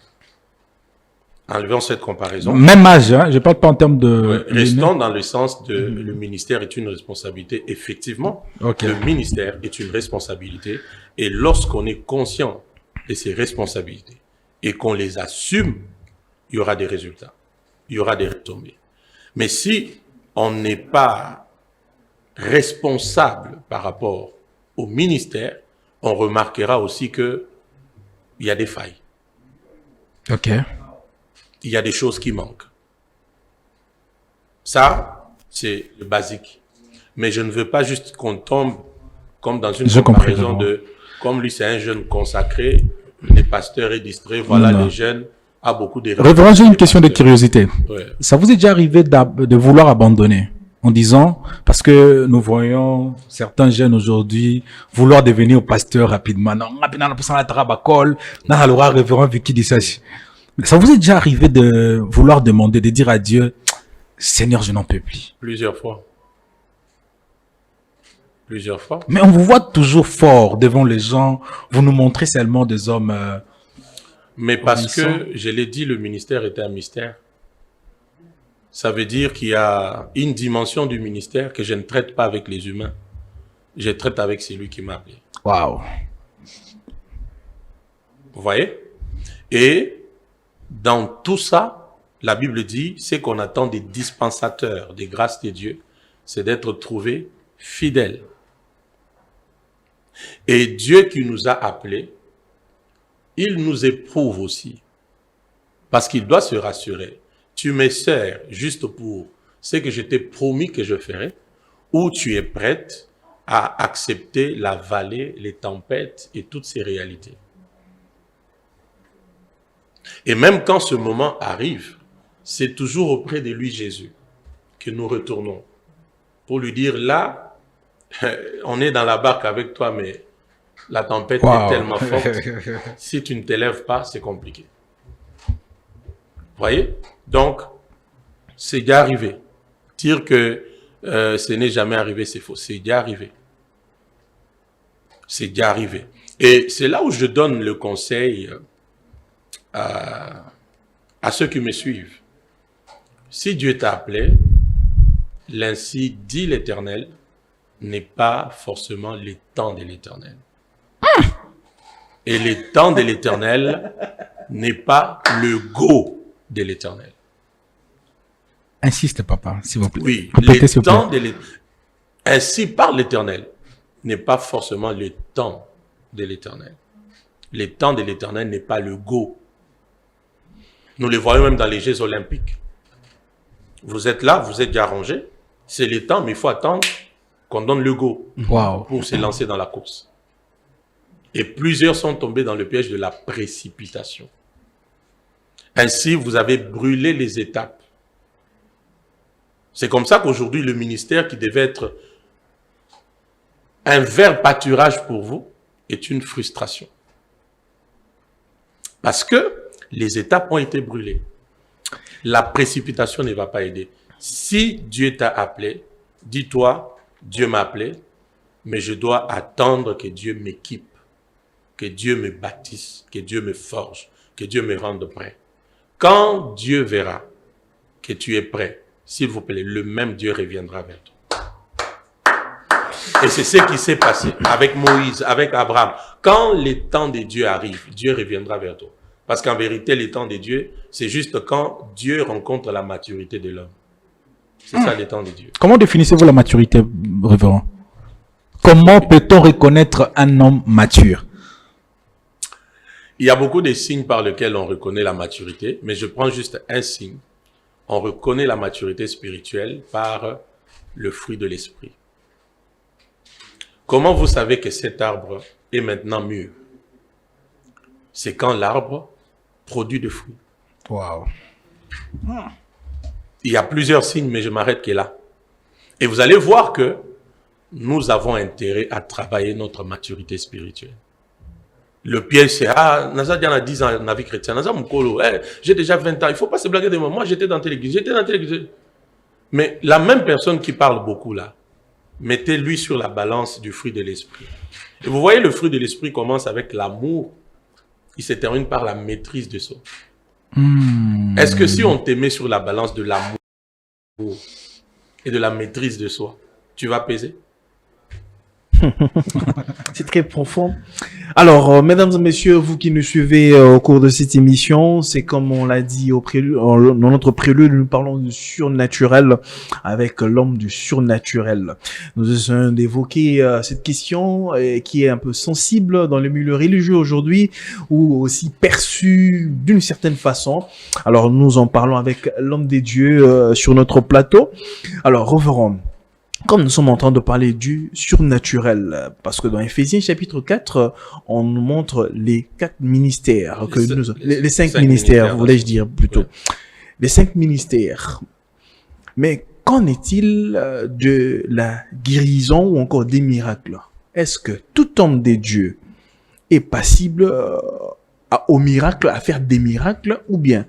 Enlevons cette comparaison. Même âge, hein? Je ne parle pas en termes de... Ouais, restons dans le sens de le ministère est une responsabilité. Effectivement, le ministère est une responsabilité. Et lorsqu'on est conscient de ces responsabilités et qu'on les assume, il y aura des résultats. Il y aura des retombées. Mais si on n'est pas responsable par rapport au ministère, on remarquera aussi que il y a des failles. OK. Il y a des choses qui manquent. Ça, c'est le basique. Mais je ne veux pas juste qu'on tombe comme dans une comparaison de, comme lui c'est un jeune consacré, les pasteurs est distrait, voilà les jeunes a beaucoup de... Révérend, j'ai une question de curiosité. Ouais. Ça vous est déjà arrivé de vouloir abandonner en disant, parce que nous voyons certains jeunes aujourd'hui vouloir devenir pasteur rapidement. Non, rapidement, pour ça, la trabacole, non, alors, révérend Vicky dit ça. Ça vous est déjà arrivé de vouloir demander, de dire à Dieu, Seigneur, je n'en peux plus. Plusieurs fois. Plusieurs fois. Mais on vous voit toujours fort devant les gens. Vous nous montrez seulement des hommes... mais parce que, je l'ai dit, le ministère est un mystère. Ça veut dire qu'il y a une dimension du ministère que je ne traite pas avec les humains. Je traite avec celui qui m'a appelé. Waouh. Vous voyez? Et dans tout ça, la Bible dit, c'est qu'on attend des dispensateurs des grâces de Dieu, c'est d'être trouvé fidèle. Et Dieu qui nous a appelés, il nous éprouve aussi. Parce qu'il doit se rassurer. Tu me sers juste pour ce que je t'ai promis que je ferai, ou tu es prête à accepter la vallée, les tempêtes et toutes ces réalités. Et même quand ce moment arrive, c'est toujours auprès de lui, Jésus, que nous retournons. Pour lui dire, là, on est dans la barque avec toi, mais la tempête est tellement forte. Si tu ne t'élèves pas, c'est compliqué. Vous voyez? Donc, c'est déjà arrivé. Dire que ce n'est jamais arrivé, c'est faux. C'est déjà arrivé. C'est déjà arrivé. Et c'est là où je donne le conseil à ceux qui me suivent. Si Dieu t'a appelé, l'ainsi dit l'Éternel n'est pas forcément les temps de l'Éternel. Et les temps de l'Éternel n'est pas le go de l'Éternel. Insiste, papa, s'il vous plaît. Oui, répétez, les temps de l'Éternel. Ainsi par l'Éternel n'est pas forcément le temps de l'Éternel. Les temps de l'Éternel n'est pas le go. Nous les voyons même dans les Jeux olympiques. Vous êtes là, vous êtes déjà rangés. C'est le temps, mais il faut attendre qu'on donne le go pour se lancer dans la course. Et plusieurs sont tombés dans le piège de la précipitation. Ainsi, vous avez brûlé les étapes. C'est comme ça qu'aujourd'hui, le ministère qui devait être un vert pâturage pour vous est une frustration. Parce que les étapes ont été brûlées. La précipitation ne va pas aider. Si Dieu t'a appelé, dis-toi, Dieu m'a appelé, mais je dois attendre que Dieu m'équipe, que Dieu me bâtisse, que Dieu me forge, que Dieu me rende prêt. Quand Dieu verra que tu es prêt, s'il vous plaît, le même Dieu reviendra vers toi. Et c'est ce qui s'est passé avec Moïse, avec Abraham. Quand les temps de Dieu arrivent, Dieu reviendra vers toi. Parce qu'en vérité, les temps de Dieu, c'est juste quand Dieu rencontre la maturité de l'homme. C'est ça les temps de Dieu. Comment définissez-vous la maturité, révérend? Comment peut-on reconnaître un homme mature? Il y a beaucoup de signes par lesquels on reconnaît la maturité, mais je prends juste un signe. On reconnaît la maturité spirituelle par le fruit de l'esprit. Comment vous savez que cet arbre est maintenant mûr? C'est quand l'arbre produit de fruits. Wow. Il y a plusieurs signes, mais je m'arrête que là. Et vous allez voir que nous avons intérêt à travailler notre maturité spirituelle. Le piège, c'est, Naza Diana a 10 ans dans la vie chrétienne. Naza Mukolo, j'ai déjà 20 ans. Il ne faut pas se blaguer de moi. Moi, j'étais dans telle église. Mais la même personne qui parle beaucoup là, mettez-lui sur la balance du fruit de l'esprit. Et vous voyez, le fruit de l'esprit commence avec l'amour. Il se termine par la maîtrise de soi. Est-ce que si on te met sur la balance de l'amour et de la maîtrise de soi, tu vas peser? C'est très profond. Alors, mesdames et messieurs, vous qui nous suivez au cours de cette émission, c'est comme on l'a dit au prélude, dans notre prélude, nous parlons du surnaturel avec l'homme du surnaturel. Nous essayons d'évoquer cette question qui est un peu sensible dans le milieu religieux aujourd'hui ou aussi perçue d'une certaine façon. Alors, nous en parlons avec l'homme des dieux sur notre plateau. Alors, revenons. Comme nous sommes en train de parler du surnaturel, parce que dans Éphésiens chapitre 4, on nous montre les 4 ministères, les 5 ministères, voulais-je dire plutôt. Ouais. Les 5 ministères. Mais qu'en est-il de la guérison ou encore des miracles? Est-ce que tout homme des dieux est passible au miracle, à faire des miracles, ou bien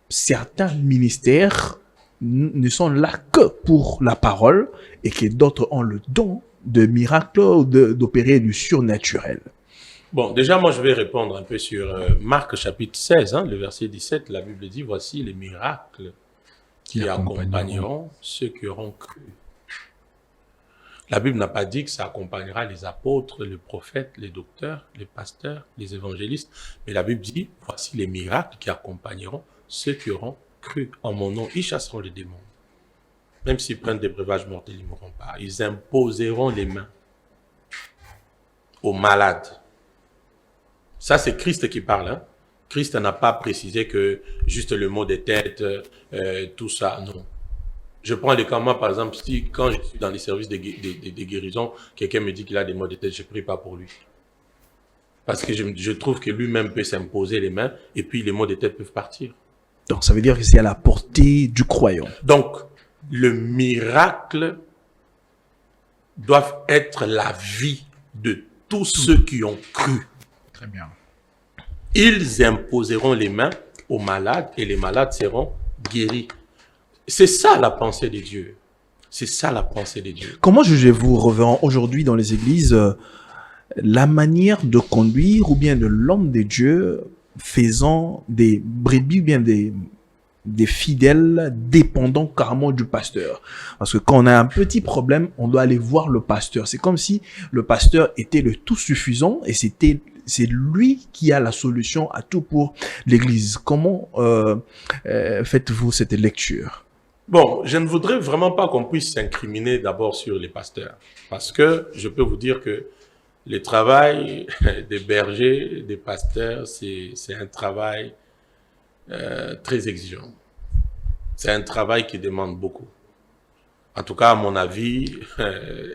certains ministères ne sont là que pour la parole et que d'autres ont le don de miracle ou d'opérer du surnaturel? Bon, déjà, moi, je vais répondre un peu sur Marc chapitre 16, le verset 17. La Bible dit, voici les miracles qui accompagneront ceux qui auront cru. La Bible n'a pas dit que ça accompagnera les apôtres, les prophètes, les docteurs, les pasteurs, les évangélistes. Mais la Bible dit, voici les miracles qui accompagneront ceux qui auront cru en mon nom. Ils chasseront les démons. Même s'ils prennent des breuvages mortels, ils ne mourront pas. Ils imposeront les mains aux malades. Ça, c'est Christ qui parle. Christ n'a pas précisé que juste le mot des têtes, tout ça, non. Je prends le cas, moi, par exemple, si quand je suis dans les services de guérison, quelqu'un me dit qu'il a des maux de tête, je ne prie pas pour lui. Parce que je trouve que lui-même peut s'imposer les mains et puis les maux de tête peuvent partir. Donc, ça veut dire que c'est à la portée du croyant. Donc, le miracle doit être la vie de tous ceux qui ont cru. Très bien. Ils imposeront les mains aux malades et les malades seront guéris. C'est ça la pensée de Dieu. C'est ça la pensée de Dieu. Comment jugez-vous, revenant aujourd'hui dans les églises, la manière de conduire ou bien de l'homme de Dieu faisant des brebis, bien des fidèles dépendants carrément du pasteur? Parce que quand on a un petit problème, on doit aller voir le pasteur. C'est comme si le pasteur était le tout suffisant et c'est lui qui a la solution à tout pour l'église. Comment faites-vous cette lecture? Bon, je ne voudrais vraiment pas qu'on puisse s'incriminer d'abord sur les pasteurs. Parce que je peux vous dire que le travail des bergers, des pasteurs, c'est un travail très exigeant. C'est un travail qui demande beaucoup. En tout cas, à mon avis,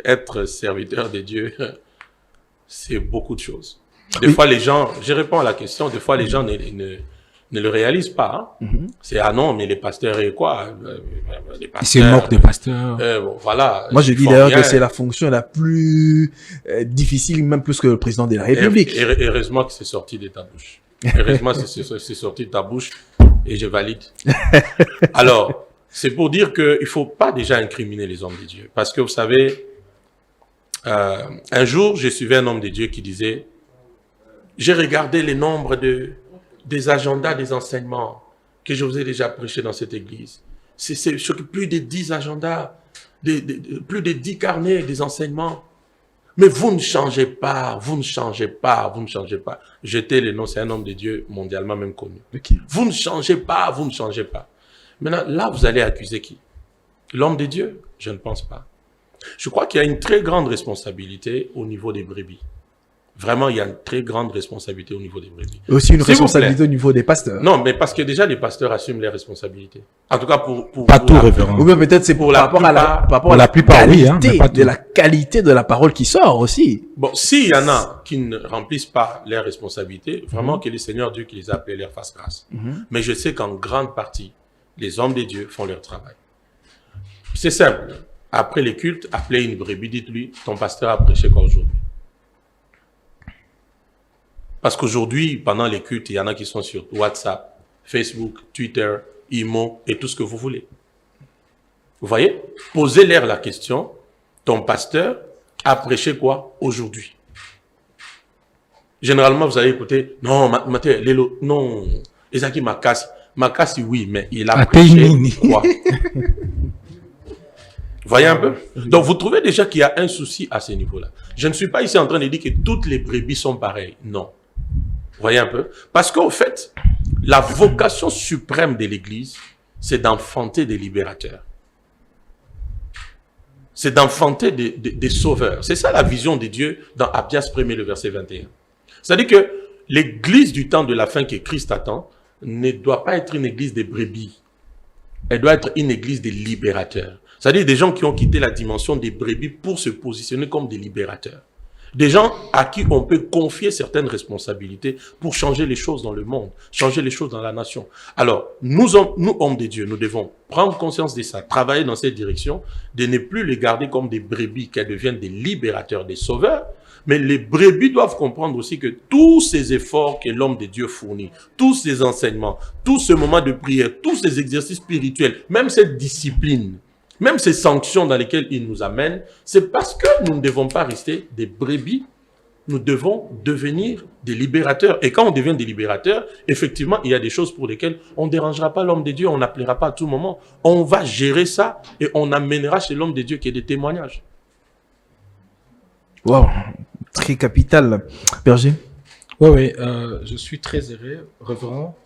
être serviteur de Dieu, c'est beaucoup de choses. Des fois, les gens, je réponds à la question, des fois, les gens ne le réalisent pas. Hein. C'est, ah non, mais les pasteurs et quoi les pasteurs, ils se moquent des pasteurs. Bon, voilà. Moi, je dis d'ailleurs que c'est la fonction la plus difficile, même plus que le président de la République. Heureusement que c'est sorti de ta bouche. Heureusement que c'est sorti de ta bouche et je valide. Alors, c'est pour dire qu'il ne faut pas déjà incriminer les hommes de Dieu. Parce que vous savez, un jour, je suivais un homme de Dieu qui disait, j'ai regardé les nombres des agendas des enseignements que je vous ai déjà prêchés dans cette église. C'est plus de 10 agendas, plus de 10 carnets des enseignements. Mais vous ne changez pas, vous ne changez pas, vous ne changez pas. J'étais le nom, c'est un homme de Dieu mondialement même connu. Okay. Vous ne changez pas, vous ne changez pas. Maintenant, là, vous allez accuser qui? L'homme de Dieu? Je ne pense pas. Je crois qu'il y a une très grande responsabilité au niveau des brebis. Vraiment, il y a une très grande responsabilité au niveau des brebis. Et aussi une responsabilité au niveau des pasteurs. Non, mais parce que déjà, les pasteurs assument les responsabilités. En tout cas, pas tout, révérend. Ou bien peut-être c'est pour par rapport à la plupart, oui, hein, de la qualité de la parole qui sort aussi. Bon, s'il y en a qui ne remplissent pas leurs responsabilités, vraiment que le Seigneur Dieu qui les a appelés leur fasse grâce. Mais je sais qu'en grande partie, les hommes de Dieu font leur travail. C'est simple. Après les cultes, appelez une brebis, dites-lui, ton pasteur a prêché quoi aujourd'hui? Parce qu'aujourd'hui, pendant les cultes, il y en a qui sont sur WhatsApp, Facebook, Twitter, Imo et tout ce que vous voulez. Vous voyez? Posez-leur la question, ton pasteur a prêché quoi aujourd'hui? Généralement, vous allez écouter, non, Mathieu, Lélo, non, Ezaki Makassi, oui, mais il a prêché quoi? Vous voyez un peu? Donc, vous trouvez déjà qu'il y a un souci à ce niveau-là. Je ne suis pas ici en train de dire que toutes les brebis sont pareilles. Non. Vous voyez un peu? Parce qu'en fait, la vocation suprême de l'Église, c'est d'enfanter des libérateurs. C'est d'enfanter des sauveurs. C'est ça la vision de Dieu dans Abdias 1er, le verset 21. C'est-à-dire que l'Église du temps de la fin que Christ attend ne doit pas être une Église des brebis. Elle doit être une Église des libérateurs. C'est-à-dire des gens qui ont quitté la dimension des brebis pour se positionner comme des libérateurs. Des gens à qui on peut confier certaines responsabilités pour changer les choses dans le monde, changer les choses dans la nation. Alors, nous hommes de Dieu, nous devons prendre conscience de ça, travailler dans cette direction, de ne plus les garder comme des brebis, qu'elles deviennent des libérateurs, des sauveurs. Mais les brebis doivent comprendre aussi que tous ces efforts que l'homme de Dieu fournit, tous ces enseignements, tous ces moments de prière, tous ces exercices spirituels, même cette discipline, même ces sanctions dans lesquelles il nous amène, c'est parce que nous ne devons pas rester des brebis, nous devons devenir des libérateurs. Et quand on devient des libérateurs, effectivement, il y a des choses pour lesquelles on ne dérangera pas l'homme de Dieu, on n'appellera pas à tout moment. On va gérer ça et on amènera chez l'homme de Dieu qui est des témoignages. Wow, très capital. Berger? Oui, je suis très heureux, révérend.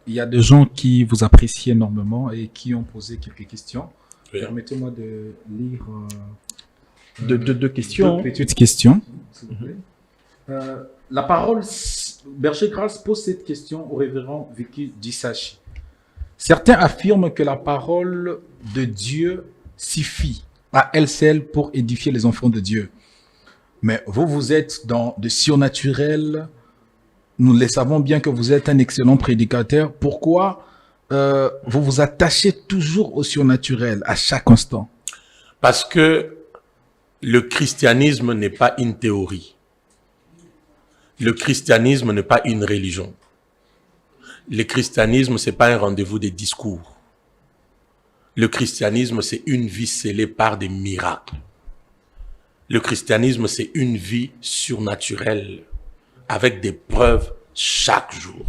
Il y a des gens qui vous apprécient énormément et qui ont posé quelques questions. Oui. Permettez-moi de lire deux questions. Deux petites questions, s'il vous plaît. La parole, Berger Grasse pose cette question au révérend Vicky Disachi. Certains affirment que la parole de Dieu suffit à elle seule pour édifier les enfants de Dieu. Mais vous êtes dans le surnaturel. Nous le savons bien que vous êtes un excellent prédicateur. Pourquoi vous vous attachez toujours au surnaturel à chaque instant? Parce que le christianisme n'est pas une théorie. Le christianisme n'est pas une religion. Le christianisme, c'est pas un rendez-vous des discours. Le christianisme, c'est une vie scellée par des miracles. Le christianisme, c'est une vie surnaturelle avec des preuves chaque jour.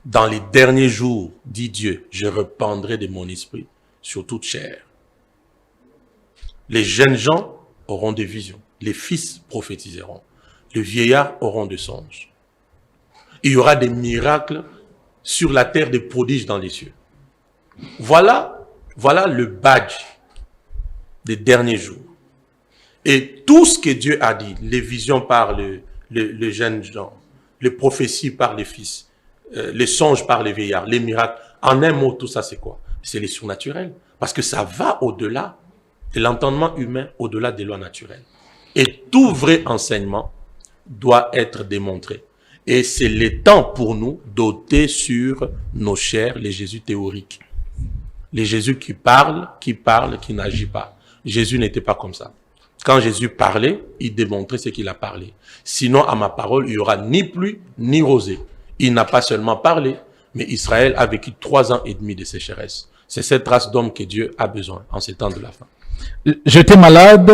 Dans les derniers jours, dit Dieu, je répandrai de mon esprit sur toute chair. Les jeunes gens auront des visions. Les fils prophétiseront. Les vieillards auront des songes. Il y aura des miracles sur la terre, des prodiges dans les cieux. Voilà le badge des derniers jours. Et tout ce que Dieu a dit, les visions par les jeunes gens, les prophéties par les fils, les songes par les vieillards, les miracles, en un mot, tout ça c'est quoi? C'est les surnaturels. Parce que ça va au-delà de l'entendement humain, au-delà des lois naturelles. Et tout vrai enseignement doit être démontré. Et c'est le temps pour nous d'ôter sur nos chairs les Jésus théoriques. Les Jésus qui parlent, qui n'agit pas. Jésus n'était pas comme ça. Quand Jésus parlait, il démontrait ce qu'il a parlé. Sinon, à ma parole, il n'y aura ni pluie, ni rosée. Il n'a pas seulement parlé, mais Israël a vécu 3 ans et demi de sécheresse. C'est cette race d'hommes que Dieu a besoin en ces temps de la fin. J'étais malade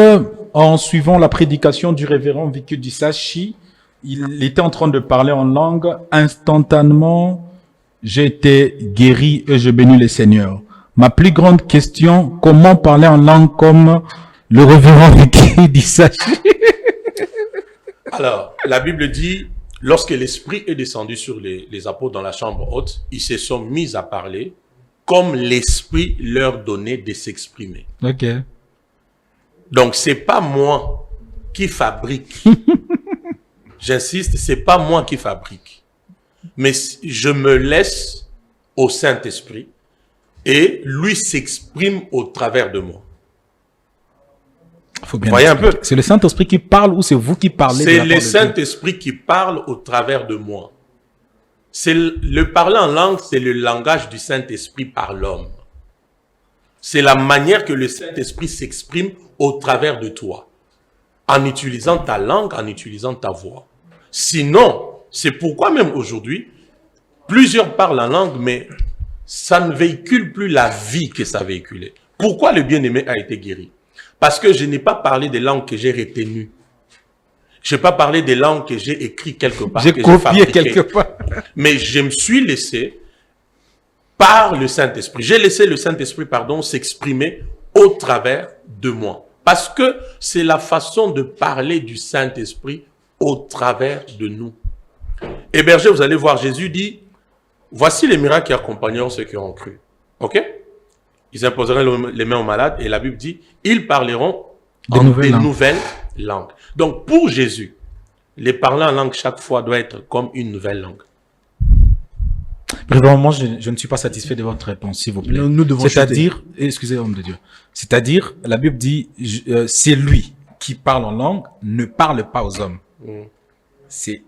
en suivant la prédication du révérend Viku Disachi. Il était en train de parler en langue. Instantanément, j'ai été guéri et je bénis le Seigneur. Ma plus grande question, comment parler en langue comme le révérend Viku Disachi? Alors, la Bible dit, lorsque l'Esprit est descendu sur les apôtres dans la chambre haute, ils se sont mis à parler comme l'Esprit leur donnait de s'exprimer. Ok. Donc, c'est pas moi qui fabrique. J'insiste, c'est pas moi qui fabrique. Mais je me laisse au Saint-Esprit et lui s'exprime au travers de moi. Faut bien voyez un peu. C'est le Saint-Esprit qui parle ou c'est vous qui parlez? C'est le Saint-Esprit qui parle au travers de moi. C'est le parler en langue, c'est le langage du Saint-Esprit par l'homme. C'est la manière que le Saint-Esprit s'exprime au travers de toi. En utilisant ta langue, en utilisant ta voix. Sinon, c'est pourquoi même aujourd'hui, plusieurs parlent en langue, mais ça ne véhicule plus la vie que ça véhiculait. Pourquoi le bien-aimé a été guéri? Parce que je n'ai pas parlé des langues que j'ai retenues. Je n'ai pas parlé des langues que j'ai écrites quelque part. J'ai copié quelque part. Mais je me suis laissé par le Saint-Esprit. J'ai laissé le Saint-Esprit, s'exprimer au travers de moi. Parce que c'est la façon de parler du Saint-Esprit au travers de nous. Et berger, vous allez voir, Jésus dit, voici les miracles qui accompagneront ceux qui ont cru. Ok? Ils imposeront les mains aux malades et la Bible dit, ils parleront des nouvelles langues. Donc, pour Jésus, les parler en langue chaque fois doit être comme une nouvelle langue. Vraiment, je ne suis pas satisfait de votre réponse, s'il vous plaît. Nous devons C'est-à-dire, excusez, homme de Dieu. C'est-à-dire, la Bible dit, c'est lui qui parle en langue, ne parle pas aux hommes. C'est,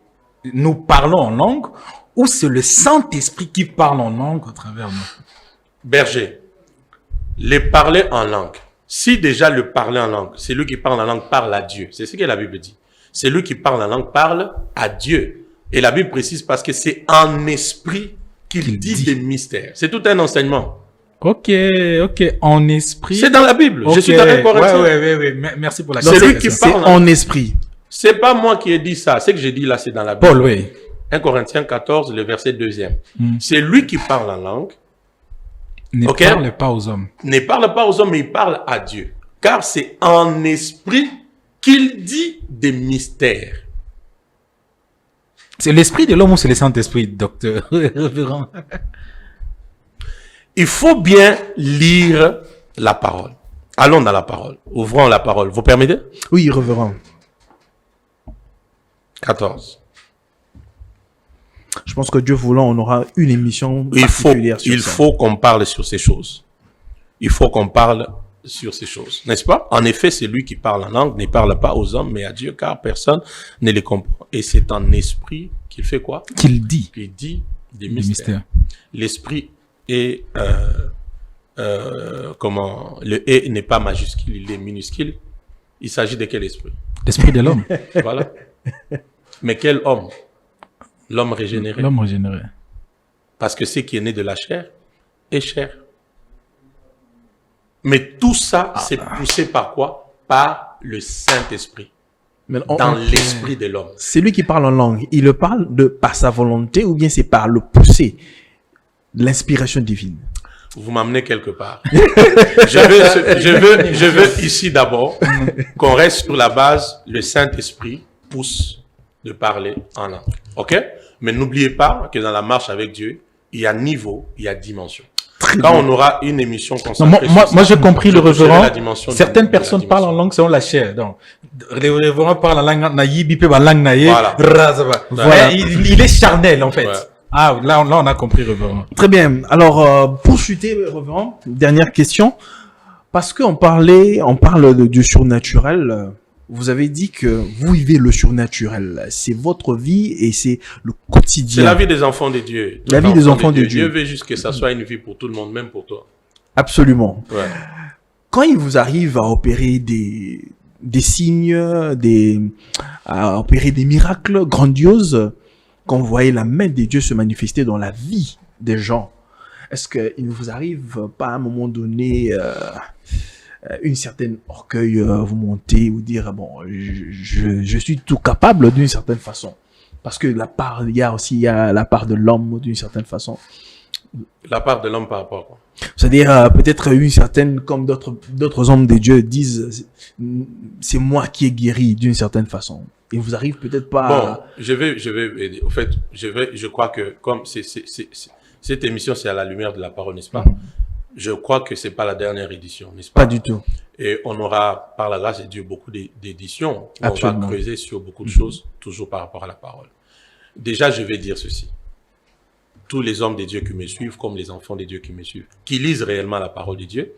nous parlons en langue, ou c'est le Saint-Esprit qui parle en langue à travers nous? Berger, les parler en langue. Si déjà le parler en langue, c'est lui qui parle en langue parle à Dieu. C'est ce que la Bible dit. C'est lui qui parle en langue parle à Dieu. Et la Bible précise parce que c'est en esprit qu'il dit des mystères. C'est tout un enseignement. Ok, en esprit. C'est dans la Bible. Okay. Je suis d'accord avec ça. Ouais. Merci pour la C'est lui qui parle en esprit. C'est pas moi qui ai dit ça. Ce que j'ai dit là, c'est dans la Bible. Paul, oui. 1 Corinthiens 14, le verset 2e. C'est lui qui parle en langue. Ne parle pas aux hommes. Ne parle pas aux hommes, mais il parle à Dieu. Car c'est en esprit qu'il dit des mystères. C'est l'esprit de l'homme ou c'est le Saint-Esprit, docteur? Il faut bien lire la parole. Allons dans la parole. Ouvrons la parole. Vous permettez? Oui, révérend. 14. Je pense que Dieu voulant, on aura une émission particulière sur ça. Il faut qu'on parle sur ces choses. Il faut qu'on parle sur ces choses. N'est-ce pas? En effet, c'est lui qui parle en langue, ne parle pas aux hommes, mais à Dieu, car personne ne les comprend. Et c'est en esprit qu'il fait quoi? Qu'il dit. Qu'il dit des mystères. L'esprit est, le « et » n'est pas majuscule, il est minuscule. Il s'agit de quel esprit? L'esprit de l'homme. Voilà. Mais quel homme? L'homme régénéré. L'homme régénéré. Parce que ce qui est né de la chair est chair. Mais tout ça, c'est poussé par quoi? Par le Saint-Esprit. Dans l'esprit de l'homme. C'est lui qui parle en langue. Il le parle par sa volonté ou bien c'est par le poussé, l'inspiration divine? Vous m'amenez quelque part. je veux ici d'abord qu'on reste sur la base, le Saint-Esprit pousse de parler en langue. Ok? Mais n'oubliez pas que dans la marche avec Dieu, il y a niveau, il y a dimension. Quand on aura une émission consacrée moi j'ai compris le révérend. Certaines personnes parlent en langue selon la chair. Donc, le révérend parle en langue naïe, bipé en langue naïe. Voilà. Il est charnel en fait. Ouais. Ah, là, on a compris, révérend. Très bien. Alors, pour chuter, révérend, dernière question. Parce qu'on parle du surnaturel. Vous avez dit que vous vivez le surnaturel. C'est votre vie et c'est le quotidien. C'est la vie des enfants de Dieu. La vie des enfants de Dieu. Dieu veut juste que ça soit une vie pour tout le monde, même pour toi. Absolument. Ouais. Quand il vous arrive à opérer des signes, à opérer des miracles grandioses, quand vous voyez la main de Dieu se manifester dans la vie des gens, est-ce qu'il ne vous arrive pas à un moment donné une certaine orgueil vous monter ou dire bon, je suis tout capable d'une certaine façon, parce que il y a la part de l'homme d'une certaine façon. La part de l'homme par rapport à quoi? C'est-à-dire peut-être une certaine, comme d'autres hommes de Dieu disent, c'est moi qui ai guéri d'une certaine façon. Il vous arrive peut-être pas. Bon, je crois que comme cette émission c'est à la lumière de la parole, n'est-ce pas? Je crois que c'est pas la dernière édition, n'est-ce pas? Pas du tout. Et on aura, par la grâce de Dieu, beaucoup d'éditions. On va creuser sur beaucoup de choses, toujours par rapport à la parole. Déjà, je vais dire ceci. Tous les hommes de Dieu qui me suivent, comme les enfants de Dieu qui me suivent, qui lisent réellement la parole de Dieu,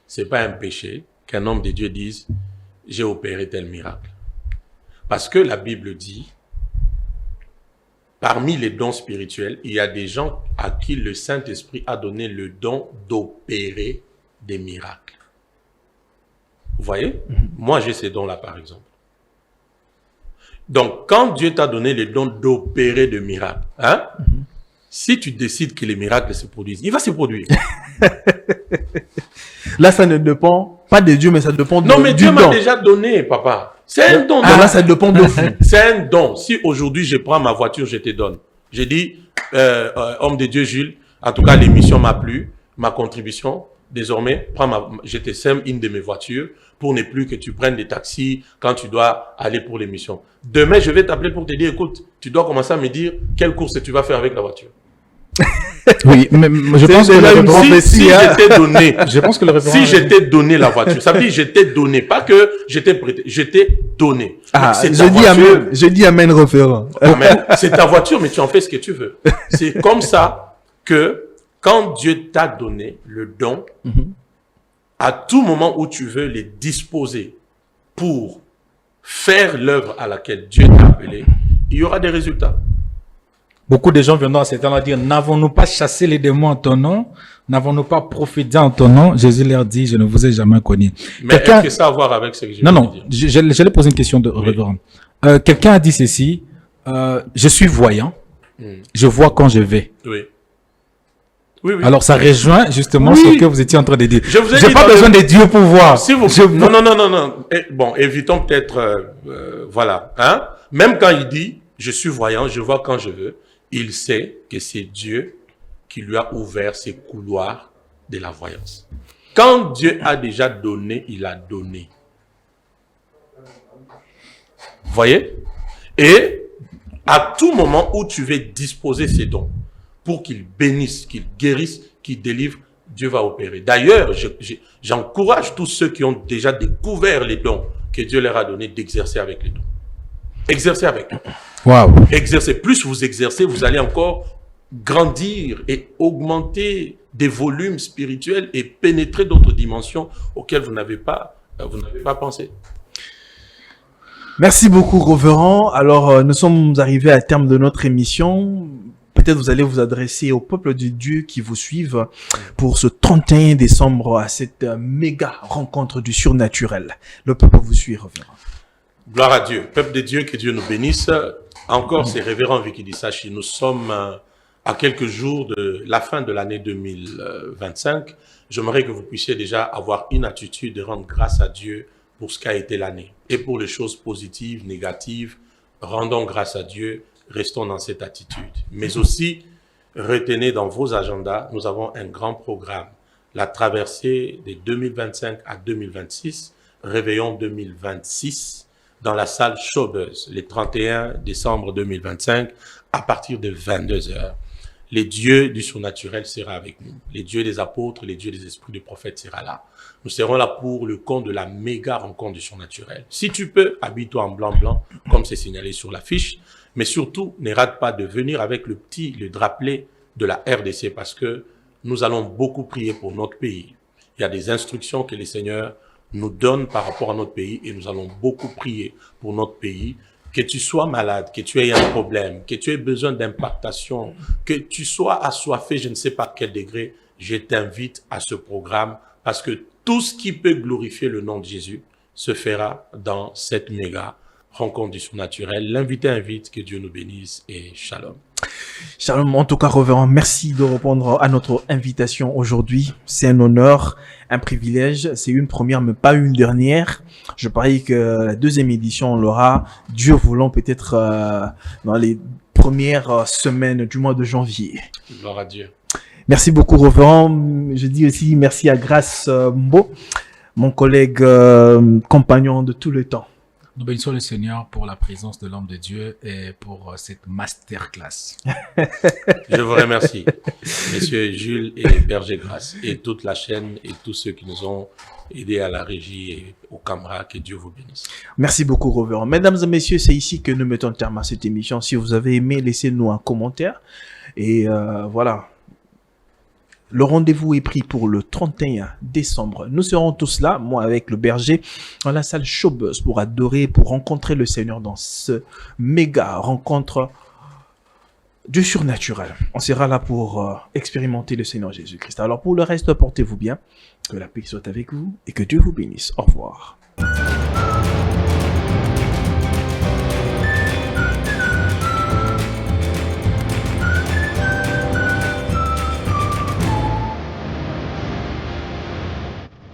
c'est pas un péché qu'un homme de Dieu dise « j'ai opéré tel miracle ». Parce que la Bible dit, parmi les dons spirituels, il y a des gens à qui le Saint-Esprit a donné le don d'opérer des miracles. Vous voyez? Moi, j'ai ces dons-là, par exemple. Donc, quand Dieu t'a donné le don d'opérer des miracles, hein? Si tu décides que les miracles se produisent, il va se produire. Là, ça ne dépend pas de Dieu, mais ça dépend de Non, mais Dieu m'a déjà donné, papa. C'est un don. Là, ça dépend de vous. C'est un don. Si aujourd'hui, je prends ma voiture, je te donne. J'ai dit, homme de Dieu, Jules, en tout cas, l'émission m'a plu, ma contribution. Désormais, je te sème une de mes voitures pour ne plus que tu prennes des taxis quand tu dois aller pour l'émission. Demain, je vais t'appeler pour te dire, écoute, tu dois commencer à me dire quelle course tu vas faire avec la voiture. Oui, mais je pense que si je t'ai donné, je pense que le si je t'ai donné la voiture, ça veut dire je t'ai donné, pas que je t'ai prêté, je t'ai donné. Je dis amen, référent. Amen. C'est ta voiture, mais tu en fais ce que tu veux. C'est comme ça que quand Dieu t'a donné le don, à tout moment où tu veux les disposer pour faire l'œuvre à laquelle Dieu t'a appelé, il y aura des résultats. Beaucoup de gens viendront à ce temps-là dire, n'avons-nous pas chassé les démons en ton nom? N'avons-nous pas prophétisé en ton nom? Jésus leur dit, je ne vous ai jamais connu. Mais est-ce que ça a à voir avec ce que je viens de dire? J'allais poser une question de révérend. Quelqu'un a dit ceci, je suis voyant, je vois quand je vais. Oui. Oui. Alors, ça rejoint justement ce que vous étiez en train de dire. Je vous ai J'ai pas besoin de Dieu pour voir. Si vous... Non. Bon, évitons peut-être, voilà. Hein? Même quand il dit, je suis voyant, je vois quand je veux, il sait que c'est Dieu qui lui a ouvert ses couloirs de la voyance. Quand Dieu a déjà donné, il a donné. Vous voyez? Et à tout moment où tu veux disposer ces dons pour qu'ils bénissent, qu'ils guérissent, qu'ils délivrent, Dieu va opérer. D'ailleurs, j'encourage tous ceux qui ont déjà découvert les dons que Dieu leur a donnés d'exercer avec les dons. Exercez avec eux. Wow. Exercez. Plus vous exercez, vous allez encore grandir et augmenter des volumes spirituels et pénétrer d'autres dimensions auxquelles vous n'avez pas pensé. Merci beaucoup, révérend. Alors, nous sommes arrivés à terme de notre émission. Peut-être vous allez vous adresser au peuple de Dieu qui vous suivent pour ce 31 décembre à cette méga rencontre du surnaturel. Le peuple vous suit, révérend. Gloire à Dieu. Peuple de Dieu, que Dieu nous bénisse. Encore, c'est révérend Vicky Dissachi. Nous sommes à quelques jours de la fin de l'année 2025. J'aimerais que vous puissiez déjà avoir une attitude de rendre grâce à Dieu pour ce qu'a été l'année. Et pour les choses positives, négatives, rendons grâce à Dieu, restons dans cette attitude. Mais aussi, retenez dans vos agendas, nous avons un grand programme. La traversée de 2025 à 2026, Réveillon 2026, dans la salle Showbuzz, le 31 décembre 2025, à partir de 22 h. Les dieux du surnaturel sera avec nous. Les dieux des apôtres, les dieux des esprits des prophètes sera là. Nous serons là pour le compte de la méga rencontre du surnaturel. Si tu peux, habille-toi en blanc, comme c'est signalé sur l'affiche. Mais surtout, ne rate pas de venir avec le drapelet de la RDC parce que nous allons beaucoup prier pour notre pays. Il y a des instructions que les seigneurs nous donnent par rapport à notre pays et nous allons beaucoup prier pour notre pays. Que tu sois malade, que tu aies un problème, que tu aies besoin d'impactation, que tu sois assoiffé, je ne sais pas quel degré, je t'invite à ce programme parce que tout ce qui peut glorifier le nom de Jésus se fera dans cette méga rencontre du surnaturel. L'invité invite, que Dieu nous bénisse et shalom. Shalom, en tout cas, révérend, merci de répondre à notre invitation aujourd'hui. C'est un honneur, un privilège. C'est une première, mais pas une dernière. Je parie que la deuxième édition, on l'aura, Dieu voulant, peut-être dans les premières semaines du mois de janvier. Gloire à Dieu. Merci beaucoup, révérend. Je dis aussi merci à Grace Mbo, mon collègue compagnon de tout le temps. Nous bénissons le Seigneur pour la présence de l'homme de Dieu et pour cette masterclass. Je vous remercie, messieurs Jules et Berger Grace, et toute la chaîne et tous ceux qui nous ont aidés à la régie et aux caméras. Que Dieu vous bénisse. Merci beaucoup, révérend. Mesdames et messieurs, c'est ici que nous mettons terme à cette émission. Si vous avez aimé, laissez-nous un commentaire. Et voilà. Le rendez-vous est pris pour le 31 décembre. Nous serons tous là, moi avec le berger, dans la salle Showbuzz pour adorer, pour rencontrer le Seigneur dans ce méga rencontre du surnaturel. On sera là pour expérimenter le Seigneur Jésus-Christ. Alors pour le reste, portez-vous bien, que la paix soit avec vous et que Dieu vous bénisse. Au revoir.